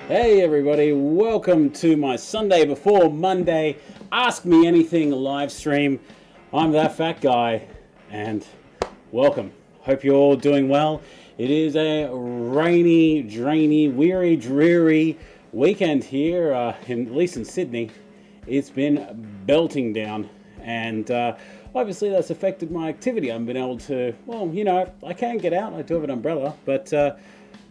Hey everybody, welcome to my Sunday before Monday Ask Me Anything live stream. I'm that fat guy and welcome. Hope you're all doing well. It is a rainy, drainy, weary, dreary weekend here, at least in Sydney. It's been belting down and obviously that's affected my activity. I haven't been able to, well, you know, I can get out, I do have an umbrella, but to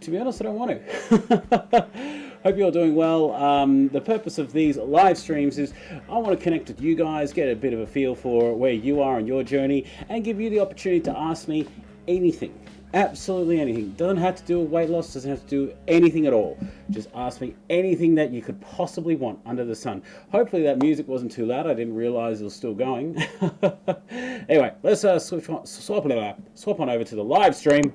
be honest, I don't want to. Hope you're doing well. The purpose of these live streams is I want to connect with you guys, get a bit of a feel for where you are on your journey, and give you the opportunity to ask me anything. Absolutely anything. Doesn't have to do with weight loss, doesn't have to do anything at all. Just ask me anything that you could possibly want under the sun. Hopefully that music wasn't too loud. I didn't realize it was still going. Anyway, let's swap on over to the live stream.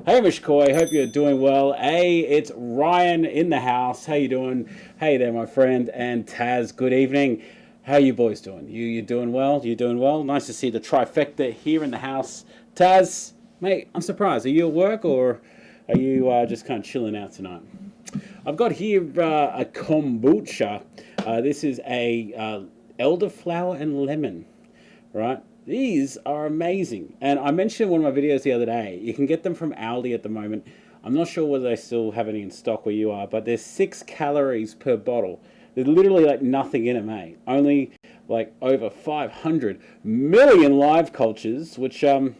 Hey McCoy, hope you're doing well. Hey, it's Ryan in the house. How you doing? Hey there, my friend. And Taz, good evening. How you boys doing? You doing well? You doing well? Nice to see the trifecta here in the house. Taz, mate, I'm surprised. Are you at work or are you just kind of chilling out tonight? I've got here a kombucha. This is a elderflower and lemon, right? These are amazing. And I mentioned in one of my videos the other day, you can get them from Aldi at the moment. I'm not sure whether they still have any in stock where you are, but there's 6 calories per bottle. There's literally like nothing in it, mate. Only like over 500 million live cultures, which is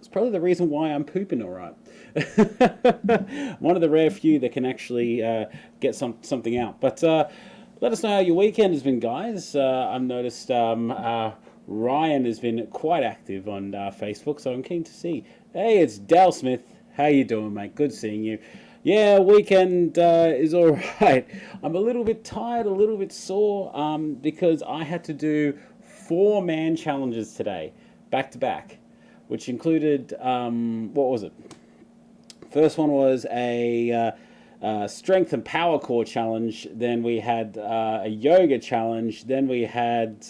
probably the reason why I'm pooping all right. One of the rare few that can actually get something out. But let us know how your weekend has been, guys. I've noticed Ryan has been quite active on Facebook, so I'm keen to see. Hey, it's Dal Smith. How you doing, mate? Good seeing you. Yeah, weekend is all right. I'm a little bit tired, a little bit sore, because I had to do 4-man challenges today, back to back, which included, what was it? First one was a strength and power core challenge. Then we had a yoga challenge. Then we had...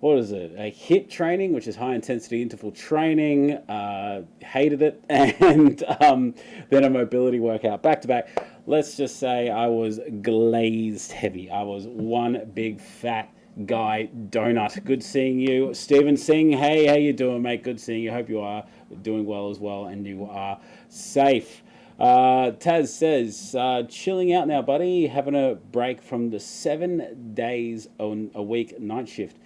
what is it? A HIIT training, which is high intensity interval training. Hated it. And then a mobility workout back to back. Let's just say I was glazed heavy. I was one big fat guy donut. Good seeing you. Stephen Singh, hey, how you doing, mate? Good seeing you. Hope you are doing well as well and you are safe. Taz says, chilling out now, buddy. Having a break from the 7 days on a week night shift.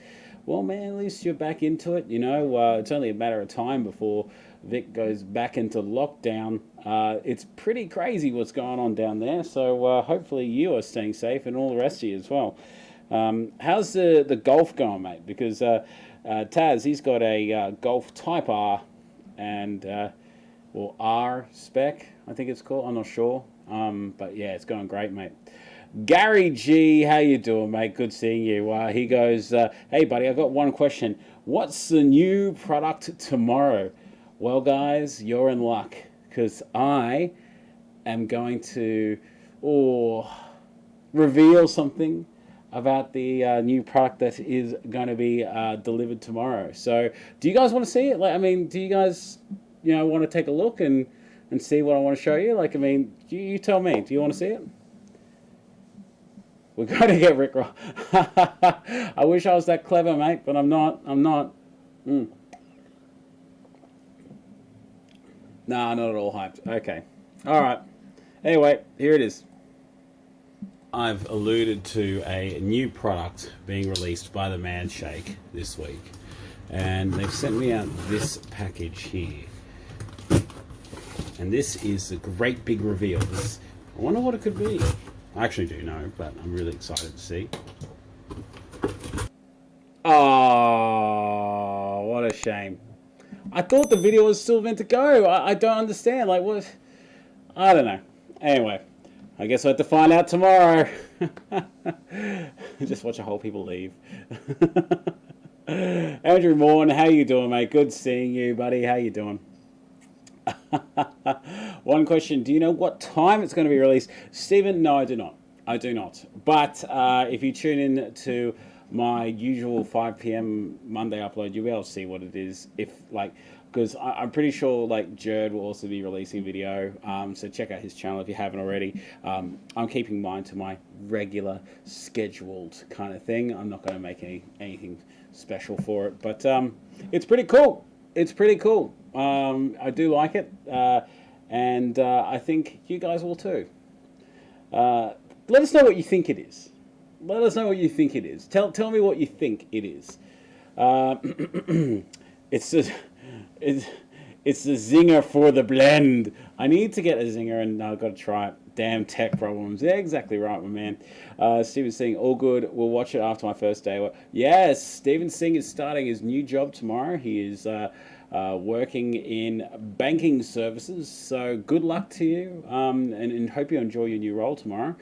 Well, man, at least you're back into it. You know, it's only a matter of time before Vic goes back into lockdown. It's pretty crazy what's going on down there. So hopefully you are staying safe and all the rest of you as well. How's the golf going, mate? Because Taz, he's got a Golf Type R and, or R spec, I think it's called. I'm not sure. But yeah, it's going great, mate. Gary G, how you doing, mate? Good seeing you. He goes, hey, buddy, I got one question. What's the new product tomorrow? Well, guys, you're in luck because I am going to reveal something about the new product that is going to be delivered tomorrow. So do you guys want to see it? Like, I mean, do you guys, you know, want to take a look and see what I want to show you? Like, I mean, you tell me. Do you want to see it? We're going to get Rick Roll. I wish I was that clever, mate, but I'm not. Nah, not at all hyped. Okay. All right. Anyway, here it is. I've alluded to a new product being released by the Man Shake this week. And they've sent me out this package here. And this is a great big reveal. I wonder what it could be. I actually do know, but I'm really excited to see. Oh, what a shame. I thought the video was still meant to go. I don't understand. Like, what? I don't know. Anyway, I guess I have to find out tomorrow. Just watch a whole people leave. Andrew Morn, how you doing, mate? Good seeing you, buddy. How you doing? One question, do you know what time it's going to be released? Stephen, no, I do not. I do not. But if you tune in to my usual 5 p.m. Monday upload, you'll be able to see what it is. If, like, because I'm pretty sure like Jerd will also be releasing video. So check out his channel if you haven't already. I'm keeping mine to my regular scheduled kind of thing. I'm not going to make anything special for it, but it's pretty cool. It's pretty cool. I do like it, and I think you guys will too. Let us know what you think it is. Let us know what you think it is. Tell me what you think it is. It's just, it's the zinger for the blend. I need to get a zinger, and I've got to try it. Damn tech problems. Yeah, exactly right, my man. Steven Singh, all good. We'll watch it after my first day. Yes, Steven Singh is starting his new job tomorrow. He is working in banking services. So good luck to you, and hope you enjoy your new role tomorrow.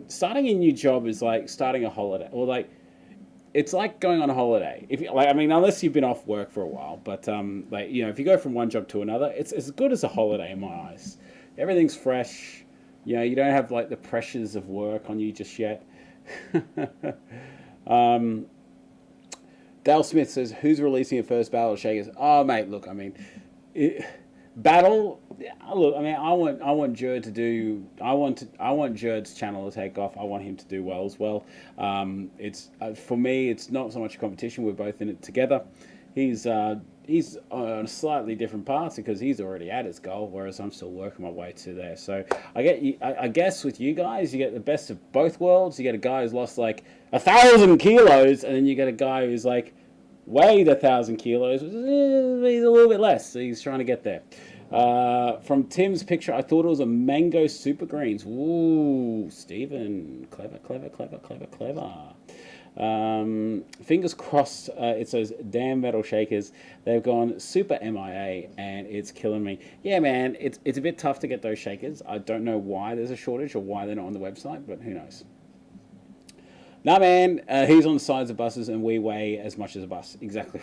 Starting a new job is like starting a holiday, or like it's like going on a holiday. If you, like, I mean, unless you've been off work for a while, but like if you go from one job to another, it's as good as a holiday in my eyes. Everything's fresh. You don't have like the pressures of work on you just yet. Dale Smith says, "Who's releasing a first battle of Shakers?" Oh, mate, look, I mean, battle. Look, I mean, I want Jerd to do. I want Jerd's channel to take off. I want him to do well as well. It's for me, it's not so much a competition. We're both in it together. He's on slightly different paths because he's already at his goal, whereas I'm still working my way to there. So I guess with you guys, you get the best of both worlds. You get a guy who's lost like 1,000 kilos, and then you get a guy who's like weighed 1,000 kilos, which is he's a little bit less. So he's trying to get there. From Tim's picture, I thought it was a mango super greens. Ooh, Stephen, clever. Fingers crossed. It's those damn metal shakers. They've gone super MIA, and it's killing me. Yeah, man, it's a bit tough to get those shakers. I don't know why there's a shortage or why they're not on the website, but who knows. Nah, man, he's on the sides of buses, and we weigh as much as a bus. Exactly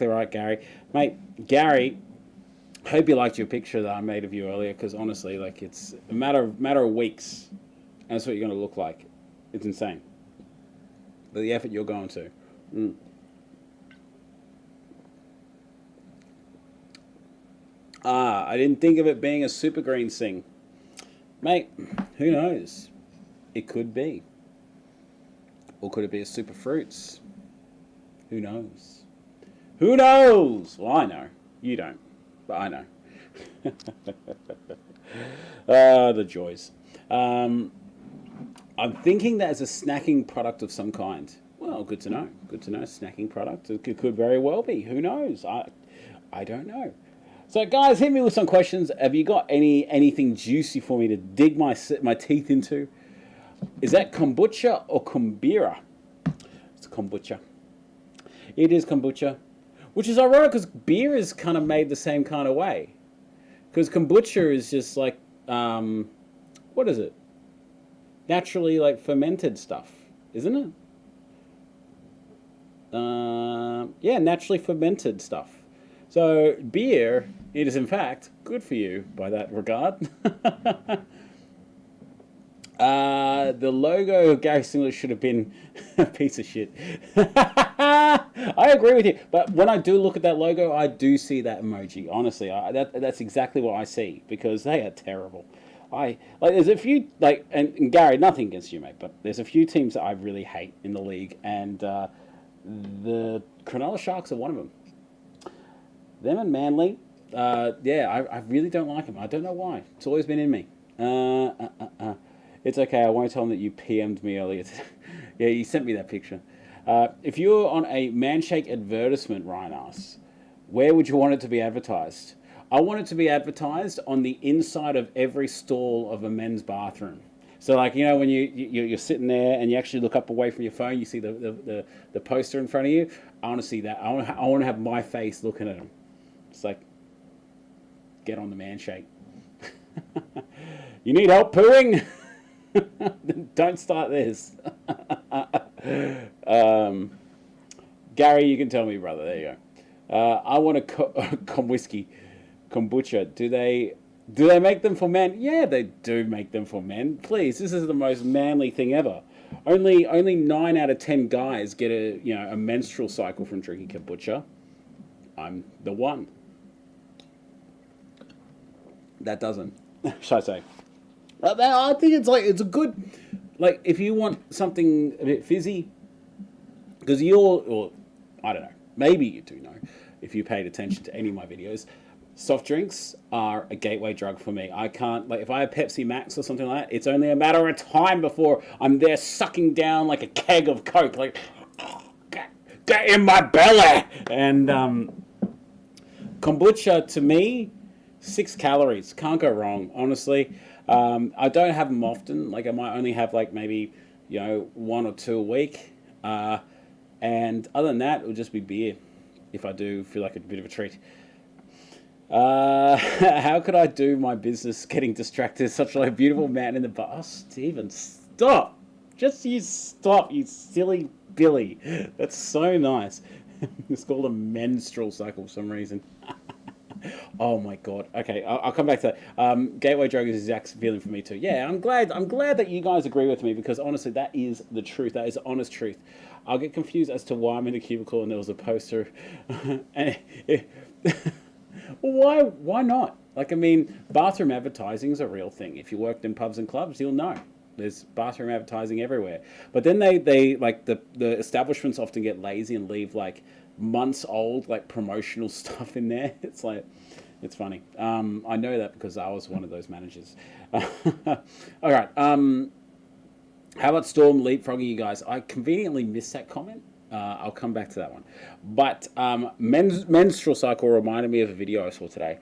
right, Gary. Mate, Gary, hope you liked your picture that I made of you earlier, because honestly, like, it's a matter of weeks, and that's what you're going to look like. It's insane. The effort you're going to. I didn't think of it being a super green thing. Mate, who knows? It could be. Or could it be a super fruits? Who knows? Who knows? Well, I know. You don't. But I know. The joys. I'm thinking that as a snacking product of some kind. Well, good to know. Good to know. Snacking product. It could very well be. Who knows? I don't know. So, guys, hit me with some questions. Have you got anything juicy for me to dig my teeth into? Is that kombucha or kumbira? It's kombucha. It is kombucha. Which is ironic because beer is kind of made the same kind of way. Because kombucha is just like, what is it? Naturally, like, fermented stuff, isn't it? Yeah, naturally fermented stuff. So beer, it is in fact good for you by that regard. The logo of Gary Singlet should have been a piece of shit. I agree with you, but when I do look at that logo, I do see that emoji. Honestly, that's exactly what I see, because they are terrible. There's a few, like, and Gary, nothing against you, mate, but there's a few teams that I really hate in the league, and the Cronulla Sharks are one of them. Them and Manly, yeah, I really don't like them. I don't know why. It's always been in me. It's okay. I won't tell them that you PM'd me earlier. Yeah, you sent me that picture. If you're on a Manshake advertisement, Ryan asks, where would you want it to be advertised? I want it to be advertised on the inside of every stall of a men's bathroom. So, like, when you're sitting there and you actually look up away from your phone, you see the poster in front of you. I want to see that. I want to have my face looking at them. It's like, get on the Manshake. You need help pooing? Don't start this. Gary, you can tell me, brother. There you go. I want a whiskey. Kombucha. Do they make them for men? Yeah, they do make them for men. Please, this is the most manly thing ever. Only 9 out of 10 guys get a menstrual cycle from drinking kombucha. I'm the one that doesn't. Should I say? I think it's a good, like, if you want something a bit fizzy, because or I don't know, maybe you do know, if you paid attention to any of my videos, soft drinks are a gateway drug for me. I can't, like, if I have Pepsi Max or something like that, it's only a matter of time before I'm there sucking down like a keg of Coke, like, get in my belly. And kombucha, to me, 6 calories, can't go wrong, honestly. I don't have them often, like I might only have like maybe, 1 or 2 a week. And other than that, it would just be beer, if I do feel like a bit of a treat. How could I do my business getting distracted? Such a beautiful man in the bar. Oh, Stephen, stop! Just you stop, you silly Billy. That's so nice. It's called a menstrual cycle for some reason. Oh my god. Okay, I'll come back to that. Gateway drug is the exact feeling for me too. Yeah, I'm glad that you guys agree with me, because honestly, that is the truth. That is the honest truth. I'll get confused as to why I'm in a cubicle and there was a poster. And well, why not? Like, I mean, bathroom advertising is a real thing. If you worked in pubs and clubs, you'll know. There's bathroom advertising everywhere. But then they like the establishments often get lazy and leave like months old like promotional stuff in there. It's like, it's funny. I know that because I was one of those managers. All right. How about Storm leapfrogging you guys? I conveniently missed that comment. I'll come back to that one. But menstrual cycle reminded me of a video I saw today.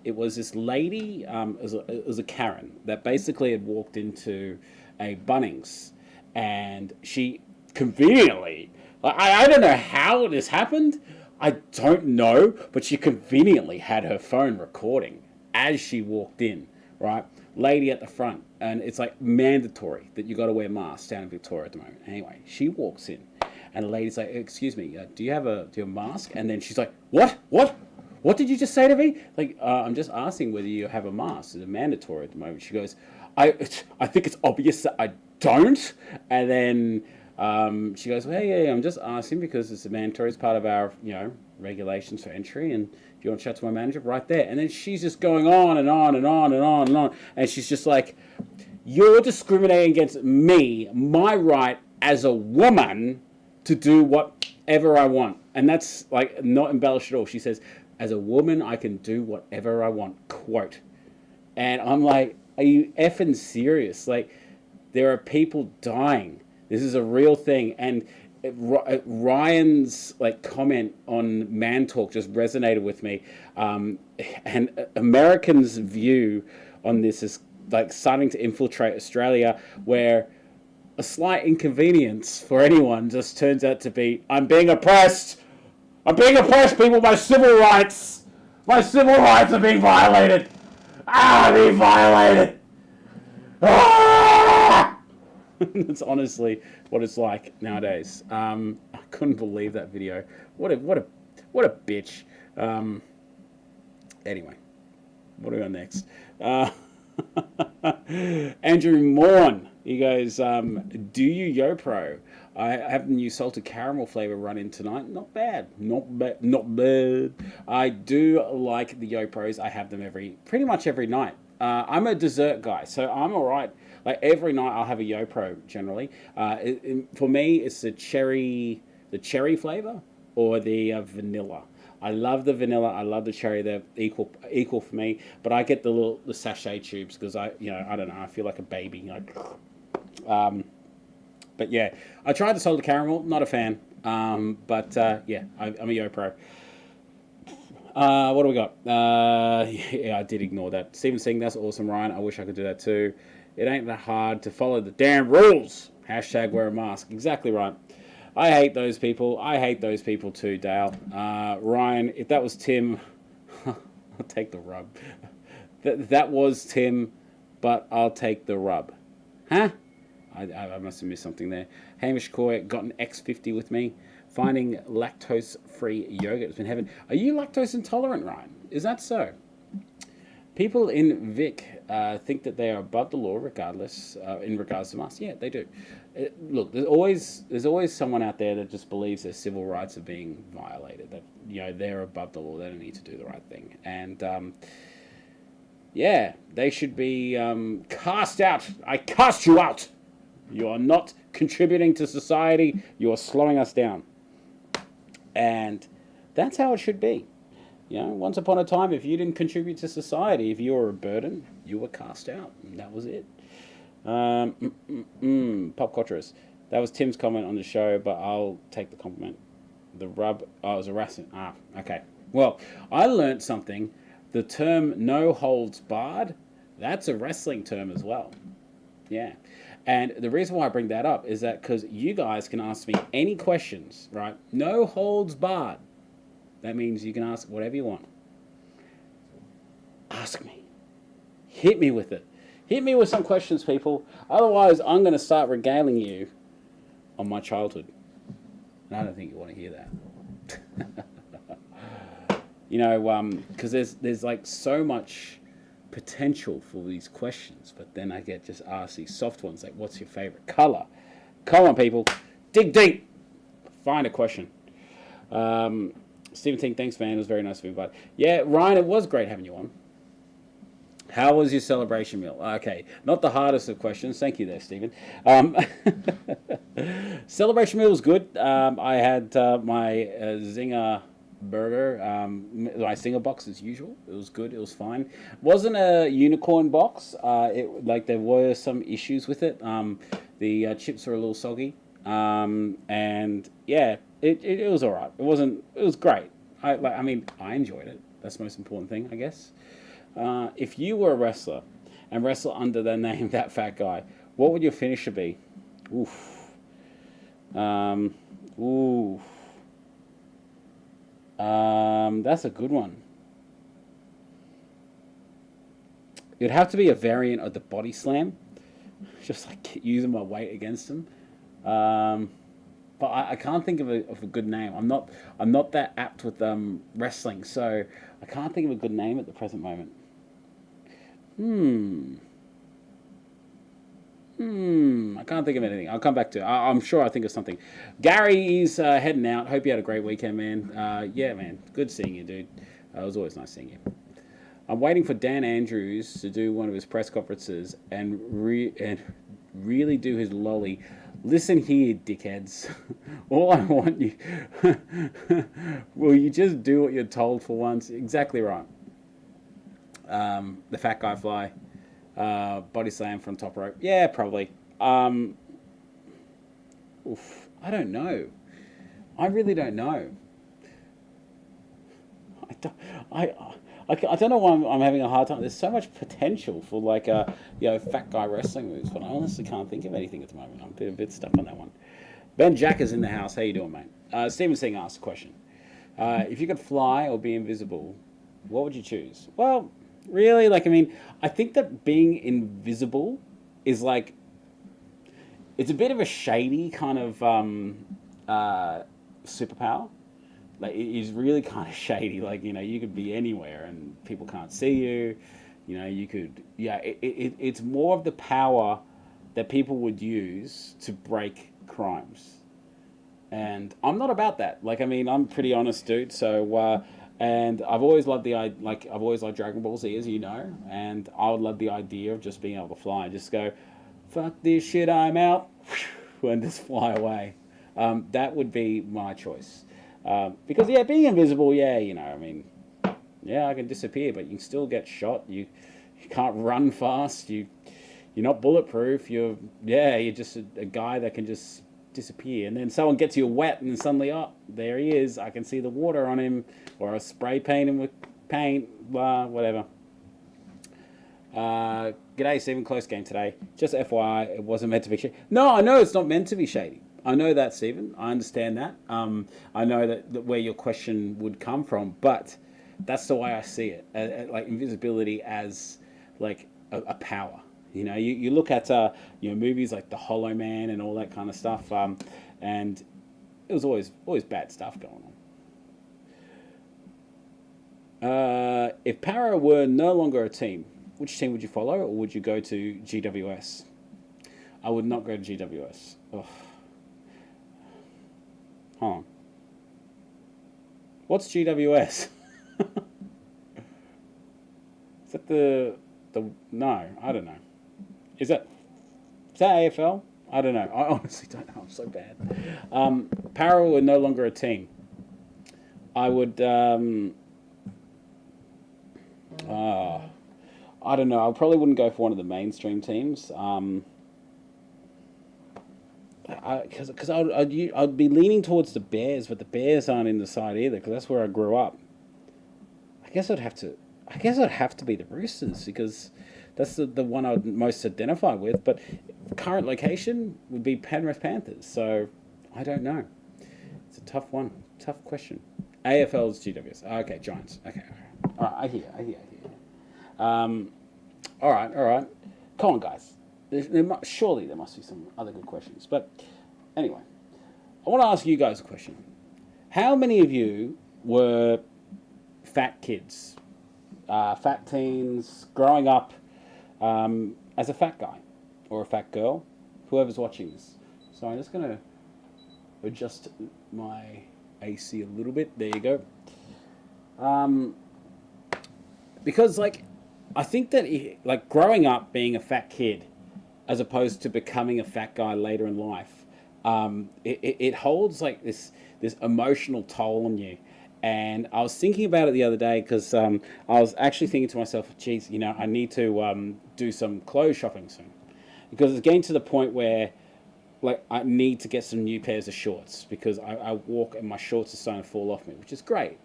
It was this lady, it was a Karen, that basically had walked into a Bunnings, and she conveniently, I don't know how this happened, I don't know, but she conveniently had her phone recording as she walked in, right? Lady at the front, and it's like mandatory that you got to wear masks down in Victoria at the moment. Anyway, she walks in, and the lady's like, "Excuse me, do you have a mask?" And then she's like, "What? What did you just say to me?" Like, I'm just asking whether you have a mask. It's mandatory at the moment. She goes, I think it's obvious that I don't. And then she goes, "Well, yeah, I'm just asking because it's a mandatory. It's part of our, regulations for entry. And if you want to chat to my manager, right there." And then she's just going on and on and on and on and on. And she's just like, "You're discriminating against me, my right as a woman to do whatever I want." And that's like not embellished at all. She says, "As a woman, I can do whatever I want," quote. And I'm like, are you effing serious? Like, there are people dying. This is a real thing. And Ryan's like comment on Man Talk just resonated with me. And Americans' view on this is like starting to infiltrate Australia, where a slight inconvenience for anyone just turns out to be, I'm being oppressed, people. My civil rights are being violated. I'm being violated. Ah! That's honestly what it's like nowadays. I couldn't believe that video. What a bitch. Anyway, what do we got next? Andrew Morn. He goes, "Do you YoPro? I have the new salted caramel flavor run in tonight. Not bad. I do like the YoPros. I have them pretty much every night. I'm a dessert guy, so I'm all right. Like, every night I'll have a YoPro generally. For me, it's the cherry flavor or the vanilla. I love the vanilla. I love the cherry. They're equal for me. But I get the sachet tubes because I don't know. I feel like a baby. But yeah, I tried the salted caramel. Not a fan. But yeah, I'm a YoPro. What do we got? Yeah, I did ignore that. Stephen saying, "That's awesome, Ryan. I wish I could do that too. It ain't that hard to follow the damn rules. Hashtag wear a mask." Exactly right. I hate those people. I hate those people too, Dale. Ryan, if that was Tim, I'll take the rub. That was Tim, but I'll take the rub. Huh? I must have missed something there. Hamish Coy got an X50 with me. Finding lactose-free yogurt has been heaven. Are you lactose intolerant, Ryan? Is that so? People in Vic think that they are above the law, regardless in regards to us. Yeah, they do. Look, there's always someone out there that just believes their civil rights are being violated. That they're above the law. They don't need to do the right thing. And yeah, they should be cast out. I cast you out. You are not contributing to society. You are slowing us down. And that's how it should be. Once upon a time, if you didn't contribute to society, if you were a burden, you were cast out. And that was it. Pop culturist. That was Tim's comment on the show, but I'll take the compliment. The rub. Oh, it was harassment. Okay. Well, I learned something. The term "no holds barred," that's a wrestling term as well. Yeah. And the reason why I bring that up is that because you guys can ask me any questions, right? No holds barred. That means you can ask whatever you want. Ask me. Hit me with it. Hit me with some questions, people. Otherwise, I'm going to start regaling you on my childhood. And I don't think you want to hear that. Because there's like so much potential for these questions, but then I get just asked these soft ones like, what's your favorite color? Come on, people. Dig deep. Find a question. Stephen Ting, thanks, man. It was very nice to be invited. Yeah, Ryan, it was great having you on. How was your celebration meal? Okay, not the hardest of questions. Thank you there, Stephen. Celebration meal was good. I had my Zinger burger, my Zinger box as usual. It was good. It was fine. Wasn't a unicorn box. There were some issues with it. The chips were a little soggy. And yeah, it was all right. It was great. I enjoyed it. That's the most important thing, I guess. If you were a wrestler and wrestle under the name That Fat Guy, what would your finisher be? Oof. That's a good one. It'd have to be a variant of the body slam, just like using my weight against them. But I can't think of a good name. I'm not that apt with wrestling, so I can't think of a good name at the present moment. I can't think of anything. I'll come back to it. I'm sure I'll think of something. Gary is heading out. Hope you had a great weekend, man. Yeah, man. Good seeing you, dude. It was always nice seeing you. I'm waiting for Dan Andrews to do one of his press conferences and really do his lolly. Listen here, dickheads. All I want you... Will you just do what you're told for once? Exactly right. The fat guy fly. Body slam from top rope. Yeah, probably. I don't know. I really don't know. I don't know why I'm having a hard time. There's so much potential for fat guy wrestling moves, but I honestly can't think of anything at the moment. I'm a bit stuck on that one. Ben Jack is in the house. How you doing, mate? Stephen Singh asked a question. If you could fly or be invisible, what would you choose? Well, really, I think that being invisible is it's a bit of a shady kind of superpower. It is really kind of shady. You could be anywhere and people can't see you. You could, it's more of the power that people would use to break crimes. And I'm not about that. I'm a pretty honest dude. So, and I've always loved I've always loved Dragon Ball Z, as you know. And I would love the idea of just being able to fly and just go, fuck this shit, I'm out, and just fly away. That would be my choice. Because being invisible, I can disappear, but you can still get shot. You can't run fast. You're not bulletproof. You're just a guy that can just disappear. And then someone gets you wet, and suddenly, oh, there he is. I can see the water on him, or I spray paint him with paint, blah, whatever. G'day, Stephen. Close game today. Just FYI, it wasn't meant to be shady. No, I know it's not meant to be shady. I know that, Stephen. I understand that. I know that where your question would come from, but that's the way I see it. Invisibility as a power. You look at movies like The Hollow Man and all that kind of stuff, and it was always bad stuff going on. If Para were no longer a team, which team would you follow, or would you go to GWS? I would not go to GWS. Ugh. Hold on. What's GWS? Is that the no? I don't know. Is that AFL? I don't know. I honestly don't know. I'm so bad. Para were no longer a team. I would. I don't know. I probably wouldn't go for one of the mainstream teams. Because I'd be leaning towards the Bears, but the Bears aren't in the side either. Because that's where I grew up. I guess I'd have to be the Roosters because that's the one I'd most identify with. But current location would be Penrith Panthers. So I don't know. It's a tough one. Tough question. AFL's GWS. Okay, Giants. Okay. All right. I hear. All right. Come on, guys. Surely there must be some other good questions. But anyway, I want to ask you guys a question. How many of you were fat kids, fat teens, growing up as a fat guy or a fat girl? Whoever's watching this. So I'm just going to adjust my AC a little bit. There you go. Because, I think that, growing up being a fat kid as opposed to becoming a fat guy later in life, it holds, this emotional toll on you. And I was thinking about it the other day because I was actually thinking to myself, geez, I need to do some clothes shopping soon. Because it's getting to the point where, I need to get some new pairs of shorts because I walk and my shorts are starting to fall off me, which is great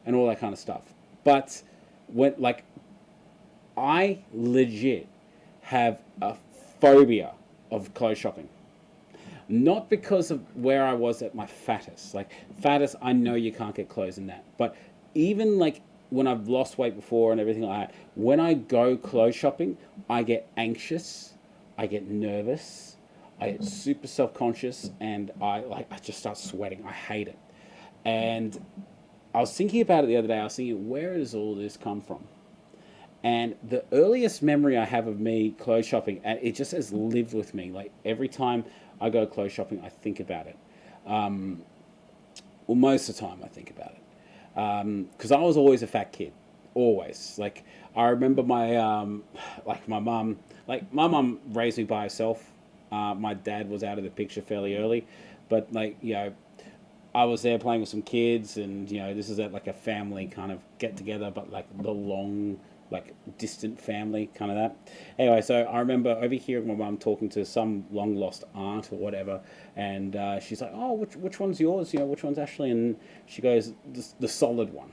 and all that kind of stuff. But when, I legit have a phobia of clothes shopping. Not because of where I was at my fattest. Fattest, I know you can't get clothes in that. But even when I've lost weight before and everything like that, when I go clothes shopping, I get anxious, I get nervous, I get super self-conscious, and I just start sweating. I hate it. And I was thinking about it the other day. I was thinking, where does all this come from? And the earliest memory I have of me clothes shopping, and it just has lived with me. Every time I go clothes shopping, I think about it. Well, most of the time I think about it. Because I was always a fat kid. Always. I remember my mum, my mum raised me by herself. My dad was out of the picture fairly early. But, I was there playing with some kids, and, this is at, a family kind of get-together, but, the long, distant family, kind of that. Anyway, so I remember overhearing my mum talking to some long-lost aunt or whatever, and she's like, oh, which one's yours? Which one's Ashley? And she goes, the solid one,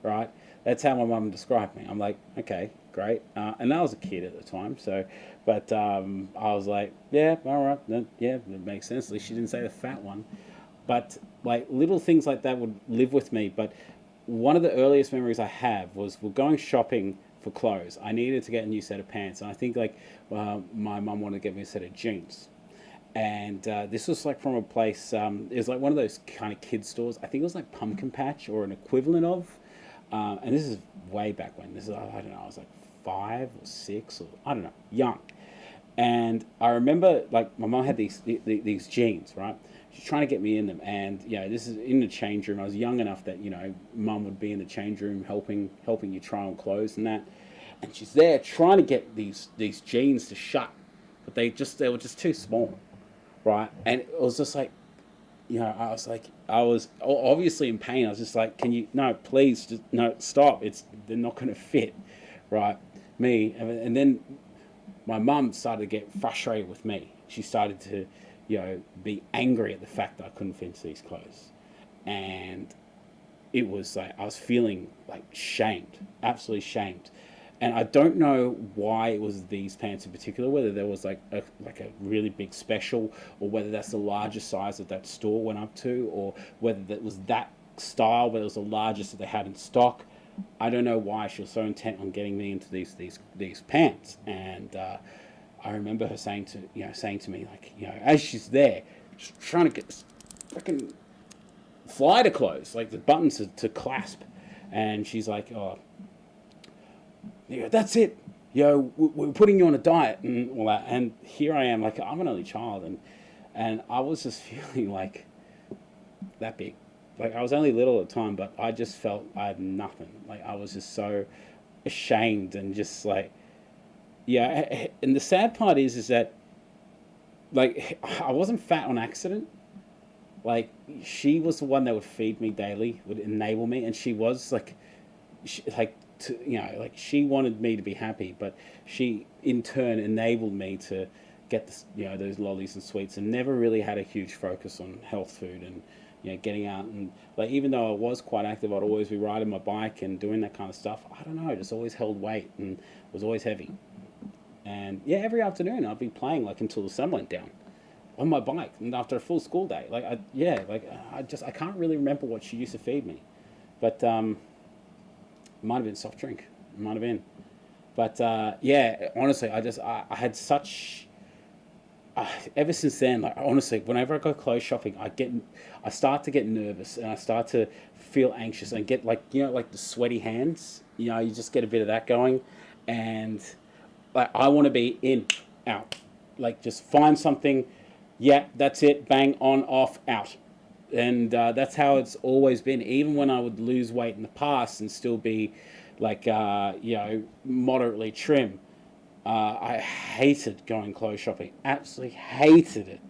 right? That's how my mum described me. I'm like, okay, great. And I was a kid at the time, so, but I was like, yeah, all right, yeah, that makes sense. At least she didn't say the fat one. But, little things like that would live with me, but one of the earliest memories I have was we're going shopping for clothes. I needed to get a new set of pants, and I think my mum wanted to get me a set of jeans. And this was from a place. It was one of those kind of kid stores. I think it was Pumpkin Patch or an equivalent of. And this is way back when. This is, I don't know. I was 5 or 6 or I don't know, young. And I remember my mum had these jeans, right? She's trying to get me in them, and this is in the change room. I was young enough that mum would be in the change room helping you try on clothes and that, and she's there trying to get these jeans to shut, but they were just too small, right? And it was just I was obviously in pain. I was just can you, no, please, just no, stop. They're not going to fit, right? And then my mum started to get frustrated with me. She started to be angry at the fact that I couldn't fit into these clothes. And it was I was feeling shamed, absolutely shamed. And I don't know why it was these pants in particular, whether there was a really big special, or whether that's the largest size that store went up to, or whether that was that style, but it was the largest that they had in stock. I don't know why she was so intent on getting me into these pants. And I remember her saying to me, as she's there, she's trying to get this freaking fly to close, the buttons to clasp. and she's like, oh, yeah, that's it. We're putting you on a diet and all that. And here I am, like, I'm an only child, and I was just feeling like that big. Like, I was only little at the time, but I just felt I had nothing. Like, I was just so ashamed and just like, yeah. And the sad part is that, like, I wasn't fat on accident. Like, she was the one that would feed me daily, would enable me, and she was like, like she wanted me to be happy, but she in turn enabled me to get this, those lollies and sweets, and never really had a huge focus on health food and getting out. And like, even though I was quite active, I'd always be riding my bike and doing that kind of stuff. I don't know, just always held weight and was always heavy. And yeah, every afternoon I'd be playing like until the sun went down on my bike, and after a full school day, I can't really remember what she used to feed me, but it might have been soft drink, it might have been, but yeah, honestly, I had such. Ever since then, like, honestly, whenever I go clothes shopping, I start to get nervous, and I start to feel anxious, and get like like the sweaty hands. You just get a bit of that going, and like, I want to be in, out, like, just find something. Yeah, that's it. Bang, on, off, out. And that's how it's always been. Even when I would lose weight in the past and still be like, moderately trim, I hated going clothes shopping. Absolutely hated it.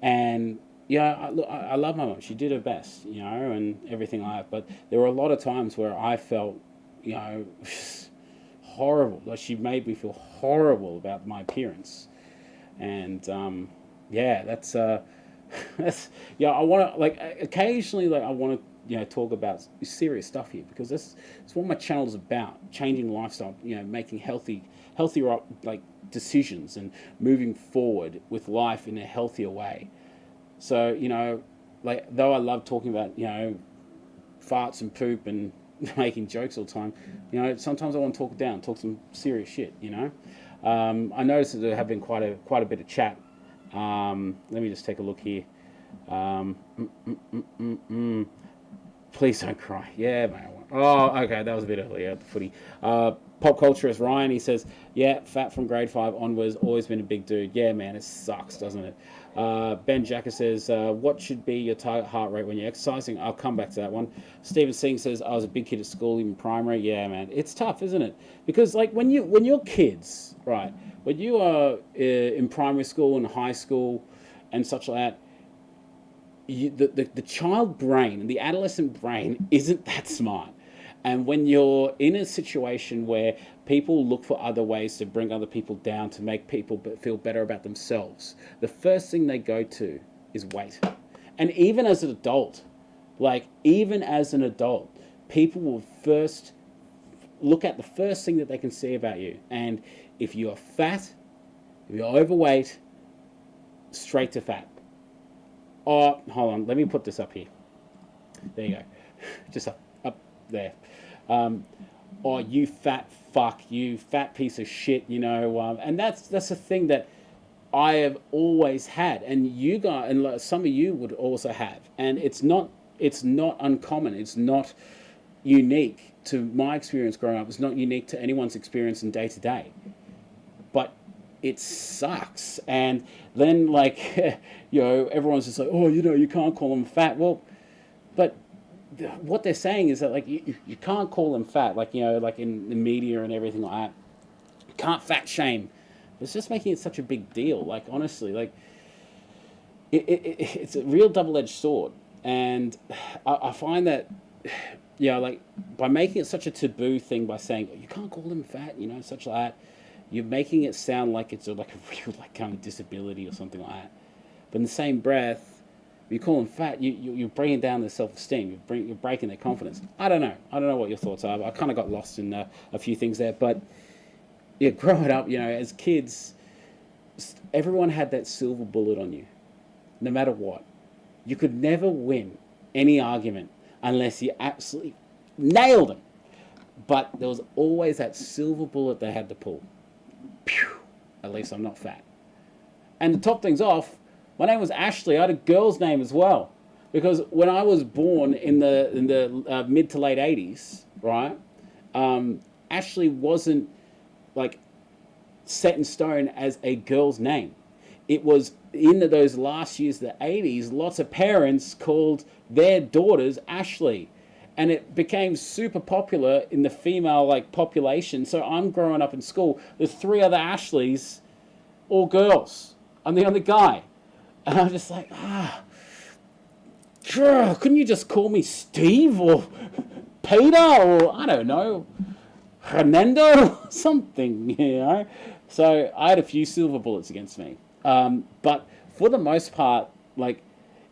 And I love my mum. She did her best, and everything like that. But there were a lot of times where I felt, horrible. Like, she made me feel horrible about my appearance. And yeah, that's I want to, like, occasionally, like, I want to talk about serious stuff here, because that's what my channel is about: changing lifestyle, making healthier like decisions and moving forward with life in a healthier way. So like, though I love talking about farts and poop and making jokes all the time, sometimes I want to talk some serious shit. I noticed that there have been quite a bit of chat. Let me just take a look here. Please don't cry. Yeah, man. Oh, okay, that was a bit earlier at the footy. Pop culturist Ryan, he says, yeah, fat from grade 5 onwards, always been a big dude. Yeah, man, it sucks, doesn't it? Ben Jacker says, what should be your target heart rate when you're exercising? I'll come back to that one. Stephen Singh says, I was a big kid at school, even primary. Yeah, man, it's tough, isn't it? Because, like, when you're kids, right, when you are in primary school and high school and such like that, the child brain and the adolescent brain isn't that smart. And when you're in a situation where people look for other ways to bring other people down, to make people feel better about themselves, the first thing they go to is weight. And even as an adult, people will first look at the first thing that they can see about you. And if you're fat, if you're overweight, straight to fat. Oh, hold on, let me put this up here. There you go. Just up there. Or you fat fuck, you fat piece of shit, and that's the thing that I have always had, and you guys, and some of you would also have, and it's not uncommon, it's not unique to my experience growing up, it's not unique to anyone's experience in day to day, but it sucks. And then, like, everyone's just like, oh, you can't call them fat. Well, but what they're saying is that, like, you can't call them fat, like, like in the media and everything like that. You can't fat shame. It's just making it such a big deal. Like, honestly, like, it's a real double-edged sword. And I find that, like, by making it such a taboo thing, by saying, oh, you can't call them fat, such like that, you're making it sound like it's like a real, like, kind of disability or something like that. But in the same breath, if you call them fat, you're bringing down their self-esteem. You're breaking their confidence. I don't know what your thoughts are. I kind of got lost in a few things there. But yeah, growing up, as kids, everyone had that silver bullet on you, no matter what. You could never win any argument unless you absolutely nailed them. But there was always that silver bullet they had to pull. Pew! At least I'm not fat. And to top things off, my name was Ashley. I had a girl's name as well. because when I was born in the mid to late '80s, right, Ashley wasn't like set in stone as a girl's name. It was in those last years of the '80s. Lots of parents called their daughters Ashley, and it became super popular in the female like population. So I'm growing up in school. There's three other Ashleys, all girls. I'm the only guy, and I'm just like, sure, couldn't you just call me Steve or Peter or I don't know, Hernando, something, you know? So I had a few silver bullets against me. But for the most part, like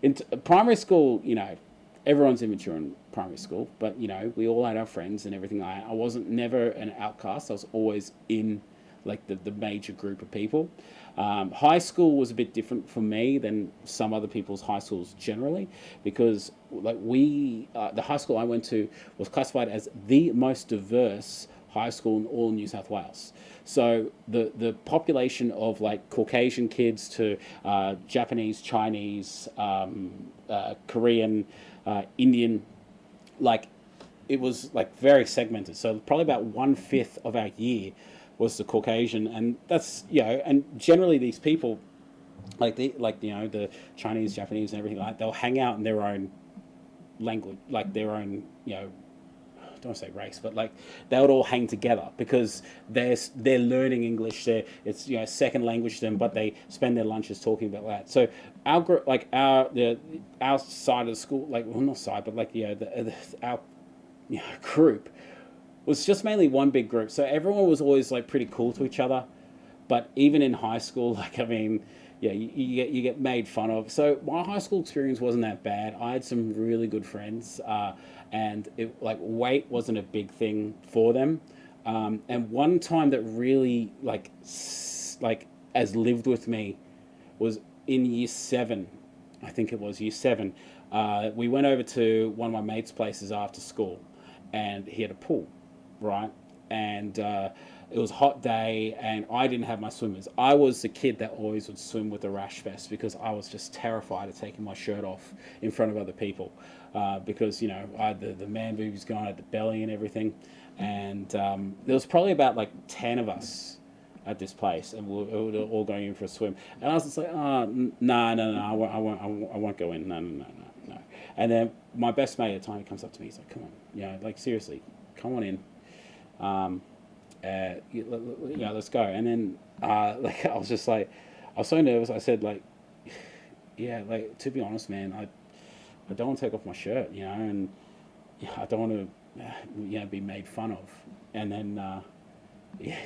in primary school, you know, everyone's immature in primary school, but you know, we all had our friends and everything. I wasn't never an outcast. I was always in like the major group of people. High school was a bit different for me than some other people's high schools generally, because like the high school I went to was classified as the most diverse high school in all New South Wales. So the population of like Caucasian kids to Japanese, Chinese, Korean, Indian, like it was like very segmented. So probably about 1/5 of our year was the Caucasian, and that's, you know, and generally these people, like you know, the Chinese, Japanese, and everything like that, they'll hang out in their own language, like their own, you know, I don't want to say race, but like they would all hang together because they're learning English. It's, you know, second language to them, but they spend their lunches talking about that. So our group, like our side of the school, like, well, not side, but like, you know, our, you know, group was just mainly one big group. So everyone was always like pretty cool to each other. But even in high school, like, I mean, yeah, you get made fun of. So my high school experience wasn't that bad. I had some really good friends, and it, like, weight wasn't a big thing for them. And one time that really like has lived with me was in year 7. I think it was year 7. We went over to one of my mates' places after school, and he had a pool, right? And it was a hot day, and I didn't have my swimmers. I was the kid that always would swim with a rash vest because I was just terrified of taking my shirt off in front of other people, because, you know, I had the man boobs going at the belly and everything. And there was probably about like 10 of us at this place, and we were all going in for a swim. And I was just like, oh, no, I won't go in. No. And then my best mate at the time, he comes up to me, he's like, come on, you know, like, seriously, come on in. Yeah, let's go. And then like I was just like, I was so nervous. I said, like, yeah, like, to be honest, man, I don't want to take off my shirt, you know, and yeah, I don't want to, you know, be made fun of. And then yeah,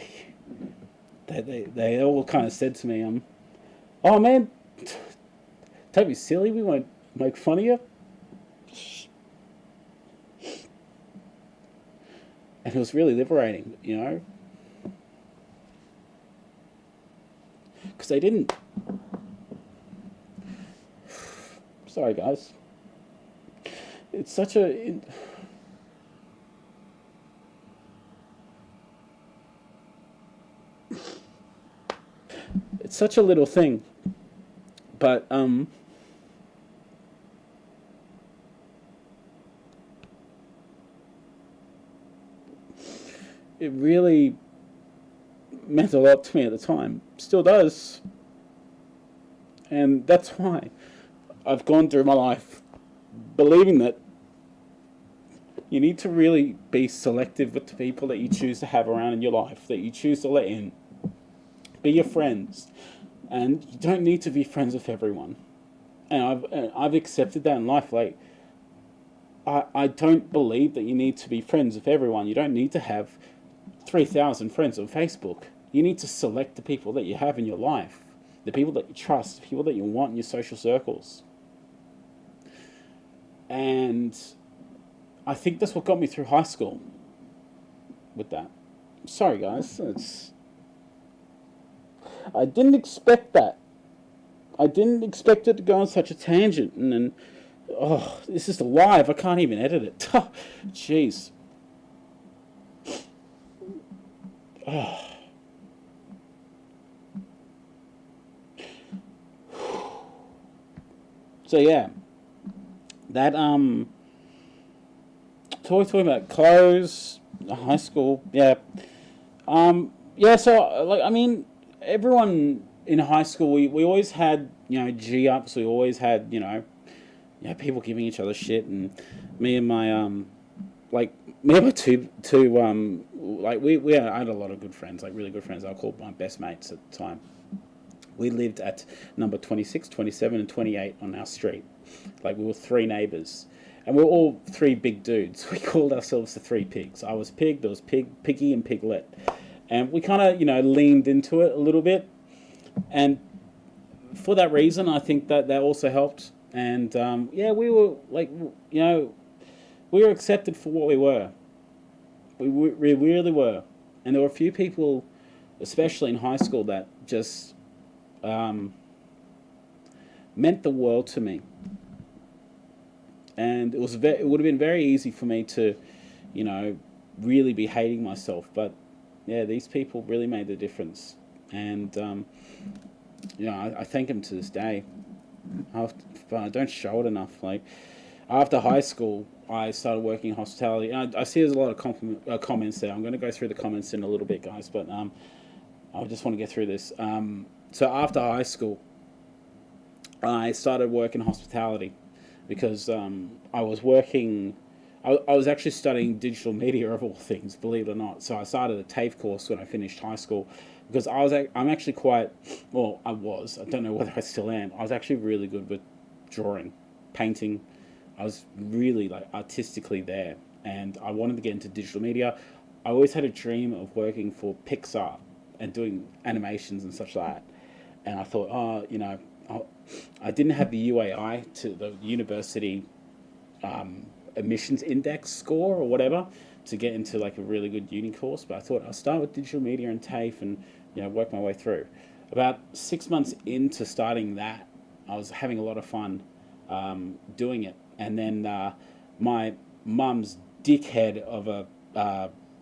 they all kind of said to me, oh man, don't be silly, we won't make fun of you. And it was really liberating, you know, because they didn't. Sorry, guys. It's such a. It's such a little thing, but it really meant a lot to me at the time. Still does. And that's why I've gone through my life believing that you need to really be selective with the people that you choose to have around in your life, that you choose to let in. Be your friends. And you don't need to be friends with everyone. And I've accepted that in life. Like, I don't believe that you need to be friends with everyone. You don't need to have 3,000 friends on Facebook. You need to select the people that you have in your life, the people that you trust, the people that you want in your social circles. And I think that's what got me through high school with that. Sorry, guys. I didn't expect that. I didn't expect it to go on such a tangent. And then, oh, this is live. I can't even edit it. Jeez. Oh. So yeah, that talking about clothes, high school, yeah. Yeah, so, like, I mean, everyone in high school, we always had, G-ups, we always had, people giving each other shit, and me and my, like, me and my like, I had a lot of good friends, like, really good friends. I called my best mates at the time. We lived at number 26, 27, and 28 on our street. Like, we were three neighbours. And we were all three big dudes. We called ourselves the Three Pigs. I was Pig, there was Piggy, and Piglet. And we kind of, leaned into it a little bit. And for that reason, I think that also helped. And, yeah, we were, like, we were accepted for what we were. We really were. And there were a few people, especially in high school, that just meant the world to me. And it would have been very easy for me to, really be hating myself. But yeah, these people really made the difference, and I thank them to this day. I don't show it enough. Like, after high school, I started working in hospitality. And I see there's a lot of comments there. I'm going to go through the comments in a little bit, guys, but I just want to get through this. So after high school, I started working in hospitality because I was working. I was actually studying digital media of all things, believe it or not. So I started a TAFE course when I finished high school because I'm actually quite, well, I don't know whether I still am. I was actually really good with drawing, painting. I was really, like, artistically there, and I wanted to get into digital media. I always had a dream of working for Pixar and doing animations and such like that. And I thought, I didn't have the UAI, to the university admissions index score or whatever, to get into, like, a really good uni course. But I thought I'll start with digital media and TAFE and work my way through. About 6 months into starting that, I was having a lot of fun doing it. And then my mum's dickhead of a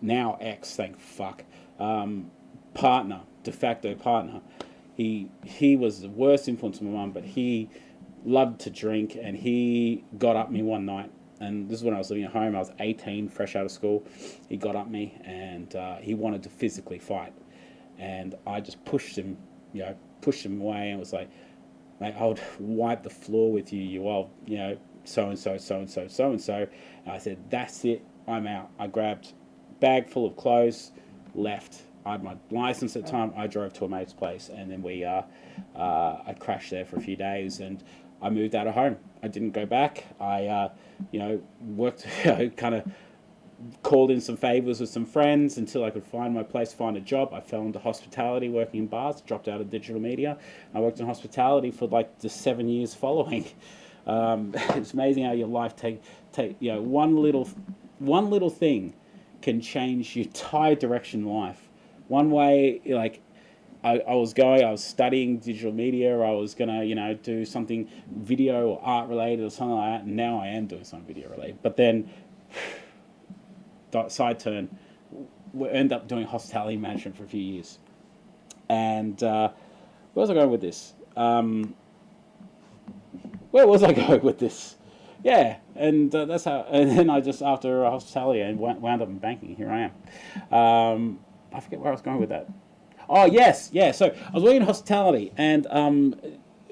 now ex, thank fuck, partner, de facto partner. He was the worst influence on my mum, but he loved to drink, and he got up me one night. And this is when I was living at home. I was 18, fresh out of school. He got up me, and he wanted to physically fight. And I just pushed him away, and was like, mate, I would wipe the floor with you, you old, so-and-so, so-and-so, so-and-so. And I said, that's it, I'm out. I grabbed a bag full of clothes, left. I had my license at the time. I drove to a mate's place, and then I crashed there for a few days, and I moved out of home. I didn't go back. I, worked, kind of called in some favors with some friends until I could find my place, find a job. I fell into hospitality, working in bars, dropped out of digital media. I worked in hospitality for like the 7 years following. It's amazing how your life one little thing can change your entire direction in life. One way, like, I was studying digital media, or I was going to, do something video or art related or something like that, and now I am doing something video related. But then, side turn, we ended up doing hospitality management for a few years. And where was I going with this? Yeah, and that's how. And then I just, after hospitality, and wound up in banking. Here I am. I forget where I was going with that. Oh yes, yeah. So I was working in hospitality, and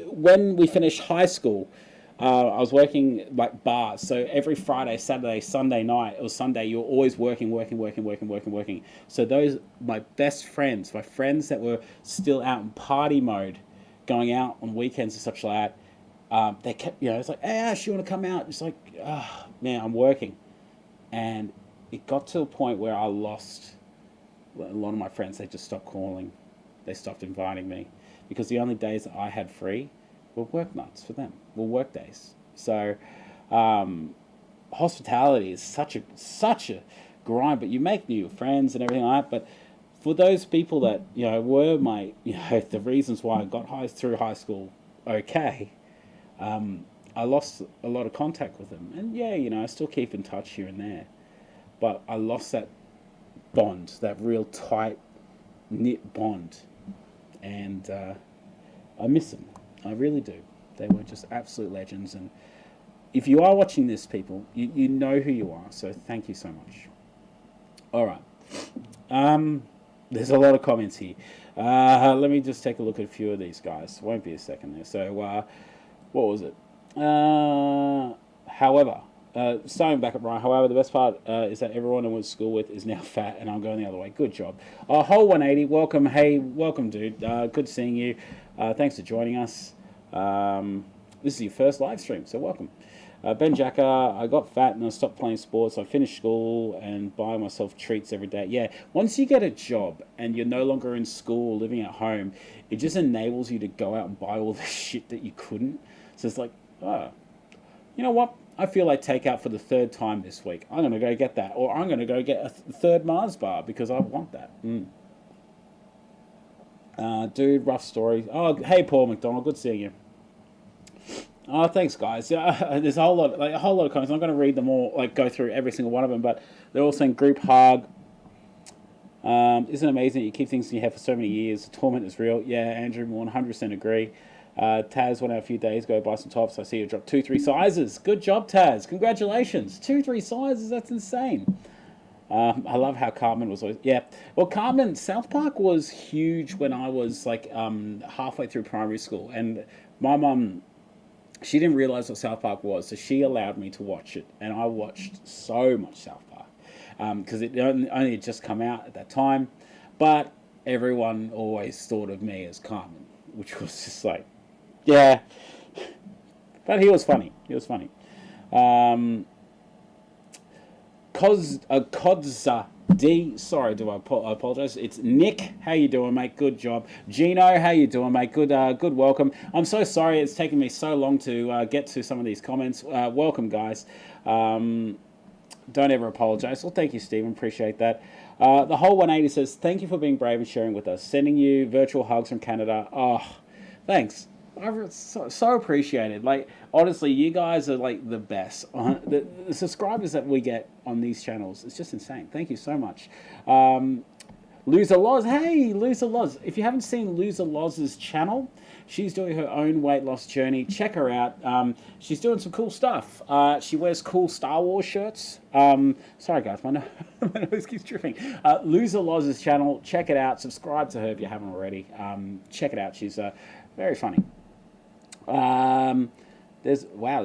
when we finished high school, I was working like bars. So every Friday, Saturday, Sunday night, it was Sunday. You were always working. So those, my best friends, my friends that were still out in party mode, going out on weekends and such like that, they kept, it's like, hey Ash, you want to come out? It's like, oh, man, I'm working, and it got to a point where I lost a lot of my friends. They just stopped calling. They stopped inviting me, because the only days that I had free were work nights for them, were work days. So hospitality is such a grind, but you make new friends and everything like that. But for those people that were my the reasons why I got through high school, okay, I lost a lot of contact with them. And yeah, I still keep in touch here and there, but I lost that bond, that real tight knit bond, and I miss them. I really do. They were just absolute legends, and if you are watching this, people, you know who you are. So thank you so much. All right. There's a lot of comments here. Let me just take a look at a few of these guys. Won't be a second there. So, what was it? However, starting back at Brian, however, the best part is that everyone I went to school with is now fat and I'm going the other way. Good job. Whole 180, welcome. Hey, welcome, dude. Good seeing you. Thanks for joining us. This is your first live stream, so welcome. Ben Jacker, I got fat and I stopped playing sports. I finished school and buy myself treats every day. Yeah, once you get a job and you're no longer in school, living at home, it just enables you to go out and buy all the shit that you couldn't. So it's like, oh, you know what? I feel like takeout for the third time this week. I'm going to go get that. Or I'm going to go get a third Mars bar because I want that. Dude, rough story. Oh, hey, Paul McDonald. Good seeing you. Oh, thanks, guys. There's a whole lot of comments. I'm going to read them all, like go through every single one of them, but they're all saying group hug. Isn't it amazing that you keep things in your head for so many years? The torment is real. Yeah, Andrew, 100% agree. Taz went out a few days ago, buy some tops. I see you dropped 2-3 sizes. Good job, Taz. Congratulations. 2-3 sizes. That's insane. I love how Carmen was always... Yeah. Well, Carmen, South Park was huge when I was like halfway through primary school. And my mum... She didn't realize what South Park was, so she allowed me to watch it, and I watched so much South Park because it only had just come out at that time. But everyone always thought of me as Carmen, which was just like, yeah. But he was funny. He was funny. Kodza D, sorry, I apologize. It's Nick. How you doing, mate? Good job. Gino, how you doing, mate? Good welcome. I'm so sorry it's taken me so long to get to some of these comments. Welcome, guys. Don't ever apologize. Well, thank you, Stephen. Appreciate that. The whole 180 says, thank you for being brave and sharing with us. Sending you virtual hugs from Canada. Oh, thanks. So appreciated. Like, honestly, you guys are like the best. The subscribers that we get on these channels, it's just insane. Thank you so much. Loser Loz, hey, Loser Loz. If you haven't seen Loser Loz's channel, she's doing her own weight loss journey. Check her out. She's doing some cool stuff. She wears cool Star Wars shirts. Sorry, guys, my nose keeps dripping. Loser Loz's channel, check it out. Subscribe to her if you haven't already. Check it out. She's very funny. There's